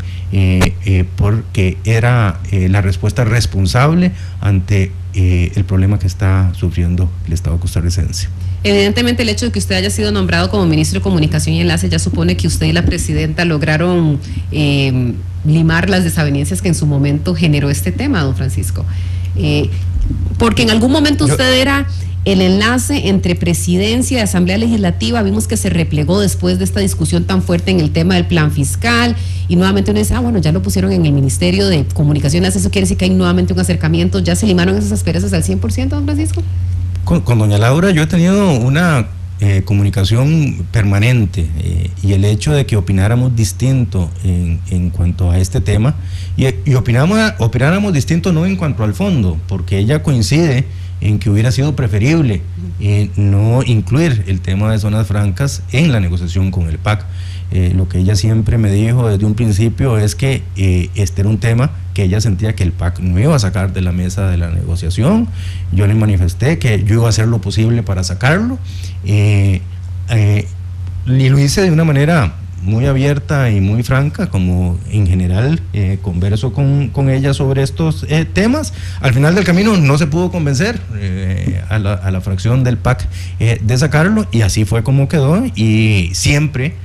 D: porque era la respuesta responsable ante el problema que está sufriendo el Estado costarricense.
C: Evidentemente el hecho de que usted haya sido nombrado como ministro de Comunicación y Enlace ya supone que usted y la presidenta lograron limar las desavenencias que en su momento generó este tema, don Francisco. Porque en algún momento usted era el enlace entre presidencia y Asamblea Legislativa. Vimos que se replegó después de esta discusión tan fuerte en el tema del plan fiscal, y nuevamente uno dice, bueno, ya lo pusieron en el Ministerio de Comunicaciones, eso quiere decir que hay nuevamente un acercamiento. ¿Ya se limaron esas asperezas al 100%, don Francisco?
D: Con doña Laura yo he tenido una comunicación permanente, y el hecho de que opináramos distinto en cuanto a este tema, y opináramos distinto no en cuanto al fondo, porque ella coincide en que hubiera sido preferible no incluir el tema de zonas francas en la negociación con el PAC. Lo que ella siempre me dijo desde un principio es que este era un tema que ella sentía que el PAC no iba a sacar de la mesa de la negociación. Yo le manifesté que yo iba a hacer lo posible para sacarlo, y lo hice de una manera muy abierta y muy franca, como en general converso con ella sobre estos temas. Al final del camino no se pudo convencer a la fracción del PAC de sacarlo, y así fue como quedó, y siempre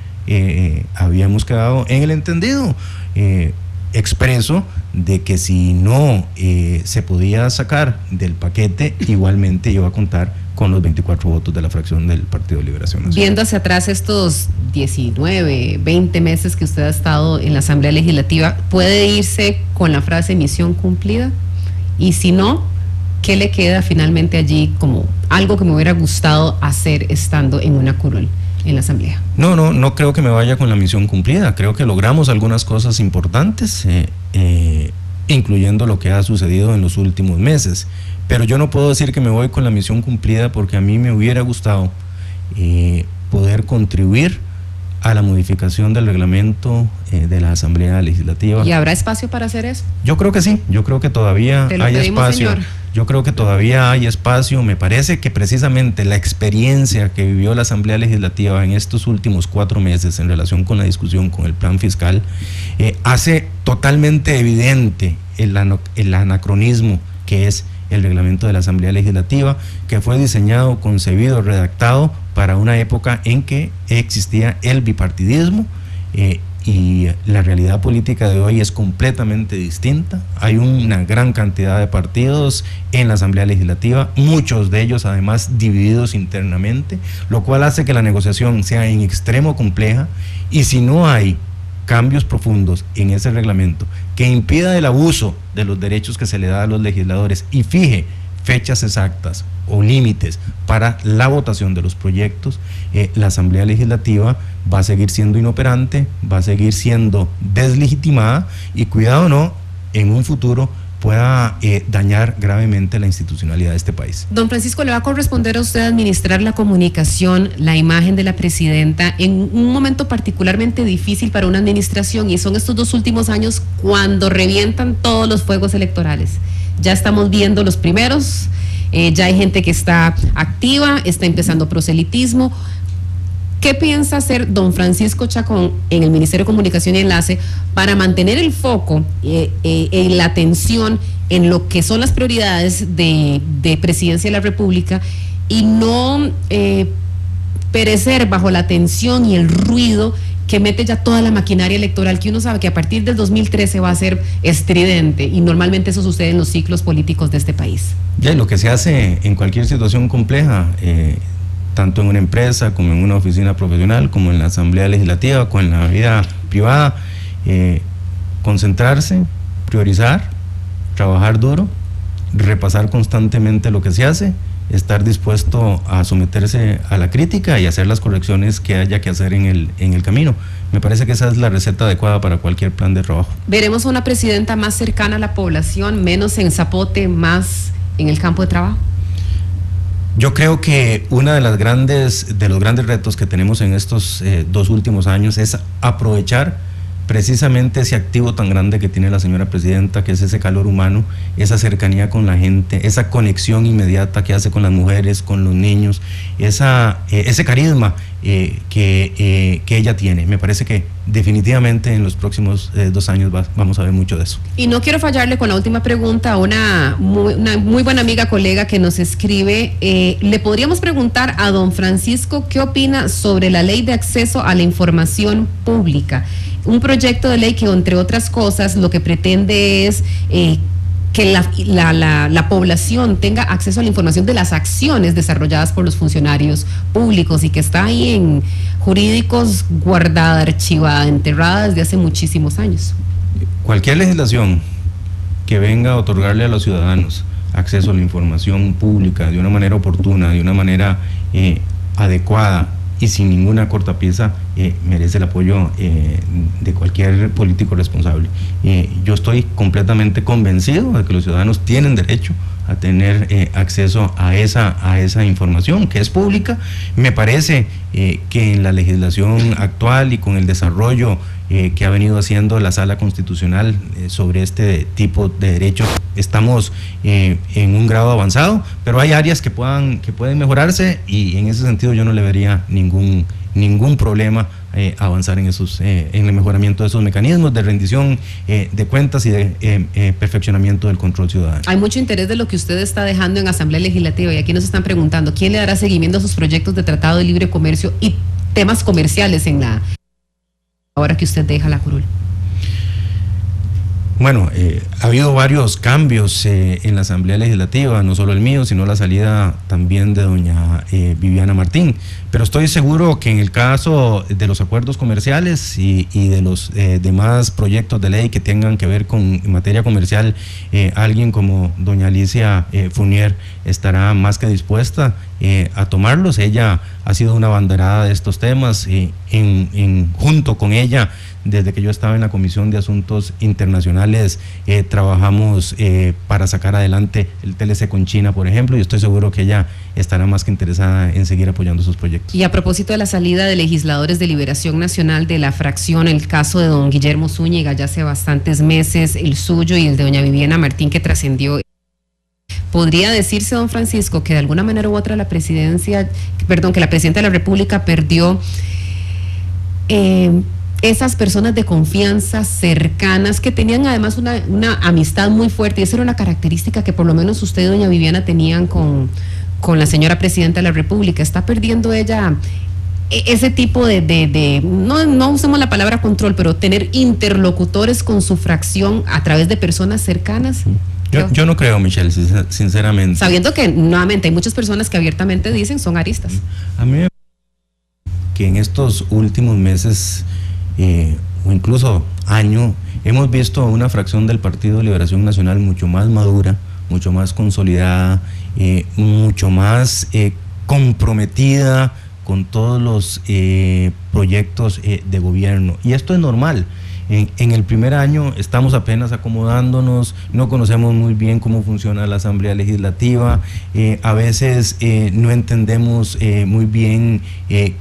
D: habíamos quedado en el entendido expreso de que si no se podía sacar del paquete, igualmente iba a contar con los 24 votos de la fracción del Partido de Liberación Nacional.
C: Viendo hacia atrás estos 19, 20 meses que usted ha estado en la Asamblea Legislativa, ¿puede irse con la frase misión cumplida? Y si no, ¿qué le queda finalmente allí como algo que me hubiera gustado hacer estando en una curul en la Asamblea?
D: No creo que me vaya con la misión cumplida. Creo que logramos algunas cosas importantes, incluyendo lo que ha sucedido en los últimos meses. Pero yo no puedo decir que me voy con la misión cumplida, porque a mí me hubiera gustado poder contribuir a la modificación del reglamento de la Asamblea Legislativa.
C: ¿Y habrá espacio para hacer eso?
D: Yo creo que sí, yo creo que todavía hay espacio.
C: Señor.
D: Yo creo que todavía hay espacio. Me parece que precisamente la experiencia que vivió la Asamblea Legislativa en estos últimos 4 meses en relación con la discusión con el plan fiscal hace totalmente evidente el anacronismo que es el reglamento de la Asamblea Legislativa, que fue diseñado, concebido, redactado para una época en que existía el bipartidismo, y la realidad política de hoy es completamente distinta. Hay una gran cantidad de partidos en la Asamblea Legislativa, muchos de ellos además divididos internamente, lo cual hace que la negociación sea en extremo compleja, y si no hay cambios profundos en ese reglamento que impida el abuso de los derechos que se le da a los legisladores y fije fechas exactas o límites para la votación de los proyectos, la Asamblea Legislativa va a seguir siendo inoperante, va a seguir siendo deslegitimada, y cuidado no, en un futuro pueda dañar gravemente la institucionalidad de este país.
C: Don Francisco, le va a corresponder a usted administrar la comunicación, la imagen de la presidenta en un momento particularmente difícil para una administración, y son estos 2 últimos años cuando revientan todos los fuegos electorales. Ya estamos viendo los primeros, ya hay gente que está activa, está empezando proselitismo. ¿Qué piensa hacer don Francisco Chacón en el Ministerio de Comunicación y Enlace para mantener el foco y la atención en lo que son las prioridades de Presidencia de la República, y no perecer bajo la tensión y el ruido que mete ya toda la maquinaria electoral, que uno sabe que a partir del 2013 va a ser estridente, y normalmente eso sucede en los ciclos políticos de este país?
D: Ya, lo que se hace en cualquier situación compleja, tanto en una empresa como en una oficina profesional, como en la Asamblea Legislativa, como en la vida privada, concentrarse, priorizar, trabajar duro, repasar constantemente lo que se hace, estar dispuesto a someterse a la crítica y hacer las correcciones que haya que hacer en el camino. Me parece que esa es la receta adecuada para cualquier plan de trabajo.
C: ¿Veremos a una presidenta más cercana a la población, menos en zapote, más en el campo de trabajo?
D: Yo creo que uno de los grandes retos que tenemos en estos 2 últimos años es aprovechar precisamente ese activo tan grande que tiene la señora presidenta, que es ese calor humano, esa cercanía con la gente, esa conexión inmediata que hace con las mujeres, con los niños, ese carisma que ella tiene. Me parece que definitivamente en los próximos 2 años vamos a ver mucho de eso.
C: Y no quiero fallarle con la última pregunta a una muy buena amiga, colega que nos escribe. Le podríamos preguntar a don Francisco qué opina sobre la ley de acceso a la información pública, un proyecto de ley que, entre otras cosas, lo que pretende es que la población tenga acceso a la información de las acciones desarrolladas por los funcionarios públicos, y que está ahí en jurídicos guardada, archivada, enterrada desde hace muchísimos años.
D: Cualquier legislación que venga a otorgarle a los ciudadanos acceso a la información pública de una manera oportuna, de una manera adecuada y sin ninguna cortapieza, merece el apoyo de cualquier político responsable. Yo estoy completamente convencido de que los ciudadanos tienen derecho a tener acceso a esa información que es pública. Me parece que en la legislación actual y con el desarrollo que ha venido haciendo la Sala Constitucional sobre este tipo de derechos, estamos en un grado avanzado, pero hay áreas que pueden mejorarse, y en ese sentido yo no le vería ningún problema avanzar en el mejoramiento de esos mecanismos de rendición de cuentas y de perfeccionamiento del control ciudadano.
C: Hay mucho interés de lo que usted está dejando en Asamblea Legislativa, y aquí nos están preguntando quién le dará seguimiento a sus proyectos de Tratado de Libre Comercio y temas comerciales en la ahora que usted deja la curul?
D: Bueno, ha habido varios cambios en la Asamblea Legislativa, no solo el mío, sino la salida también de doña Viviana Martín. Pero estoy seguro que en el caso de los acuerdos comerciales y de los demás proyectos de ley que tengan que ver con materia comercial, alguien como doña Alicia Fournier estará más que dispuesta a tomarlos. Ella ha sido una abanderada de estos temas, junto con ella. Desde que yo estaba en la Comisión de Asuntos Internacionales, trabajamos para sacar adelante el TLC con China, por ejemplo, y estoy seguro que ella estará más que interesada en seguir apoyando esos proyectos.
C: Y a propósito de la salida de legisladores de Liberación Nacional de la fracción, el caso de don Guillermo Zúñiga ya hace bastantes meses, el suyo y el de doña Viviana Martín que trascendió. ¿Podría decirse, don Francisco, que de alguna manera u otra que la presidenta de la República perdió esas personas de confianza cercanas que tenían además una amistad muy fuerte? Y esa era una característica que por lo menos usted y doña Viviana tenían con la señora presidenta de la República. ¿Está perdiendo ella ese tipo no usemos la palabra control, pero tener interlocutores con su fracción a través de personas cercanas?
D: Yo no creo, Michelle, sinceramente.
C: Sabiendo que nuevamente hay muchas personas que abiertamente dicen son aristas.
D: A mí me parece que en estos últimos meses o incluso año, hemos visto una fracción del Partido de Liberación Nacional mucho más madura, mucho más consolidada, mucho más comprometida con todos los proyectos de gobierno. Y esto es normal. En el primer año estamos apenas acomodándonos, no conocemos muy bien cómo funciona la Asamblea Legislativa, a veces no entendemos muy bien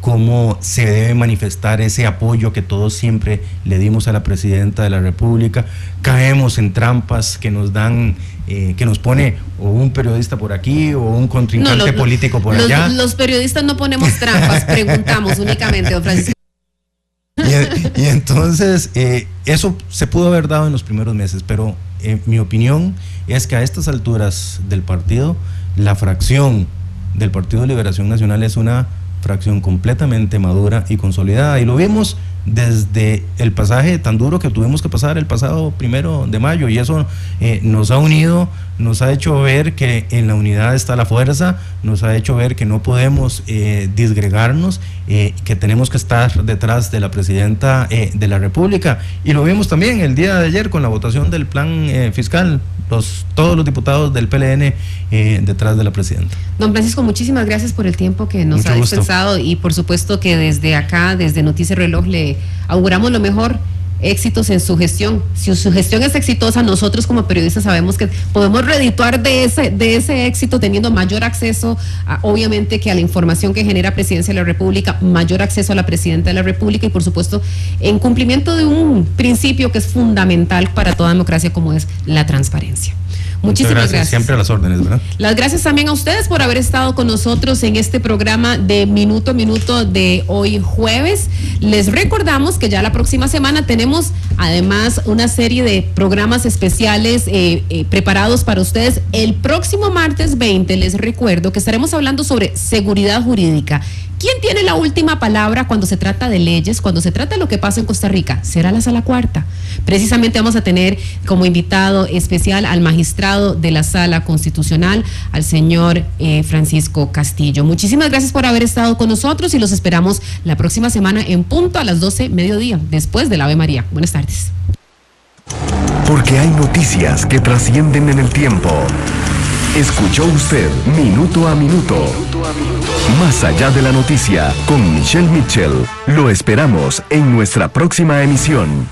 D: cómo se debe manifestar ese apoyo que todos siempre le dimos a la Presidenta de la República. Caemos en trampas que nos dan, que nos pone o un periodista por aquí o un contrincante político por allá.
C: Los periodistas no ponemos trampas, preguntamos únicamente, don Francisco.
D: Y entonces eso se pudo haber dado en los primeros meses, pero mi opinión es que a estas alturas del partido, la fracción del Partido de Liberación Nacional es una fracción completamente madura y consolidada, y lo vimos desde el pasaje tan duro que tuvimos que pasar el pasado 1 de mayo, y eso nos ha unido, nos ha hecho ver que en la unidad está la fuerza, nos ha hecho ver que no podemos disgregarnos, que tenemos que estar detrás de la Presidenta de la República, y lo vimos también el día de ayer con la votación del plan fiscal, todos los diputados del PLN detrás de la Presidenta.
C: Don Francisco, muchísimas gracias por el tiempo que nos ha dispensado, y por supuesto que desde acá, desde Noticias Reloj, le auguramos lo mejor, éxitos en su gestión. Si su gestión es exitosa, nosotros como periodistas sabemos que podemos redituar de ese éxito teniendo mayor acceso, obviamente, que a la información que genera Presidencia de la República, mayor acceso a la Presidenta de la República, y por supuesto en cumplimiento de un principio que es fundamental para toda democracia, como es la transparencia. Muchísimas gracias.
D: Siempre a las órdenes, ¿verdad?
C: Las gracias también a ustedes por haber estado con nosotros en este programa de Minuto a Minuto de hoy jueves. Les recordamos que ya la próxima semana tenemos además una serie de programas especiales preparados para ustedes. El próximo martes 20 les recuerdo que estaremos hablando sobre seguridad jurídica. ¿Quién tiene la última palabra cuando se trata de leyes, cuando se trata de lo que pasa en Costa Rica? Será la Sala Cuarta. Precisamente vamos a tener como invitado especial al magistrado de la Sala Constitucional, al señor Francisco Castillo. Muchísimas gracias por haber estado con nosotros y los esperamos la próxima semana en punto a las 12 mediodía, después del Ave María. Buenas tardes.
B: Porque hay noticias que trascienden en el tiempo. Escuchó usted Minuto a Minuto. Más allá de la noticia, con Michelle Mitchell. Lo esperamos en nuestra próxima emisión.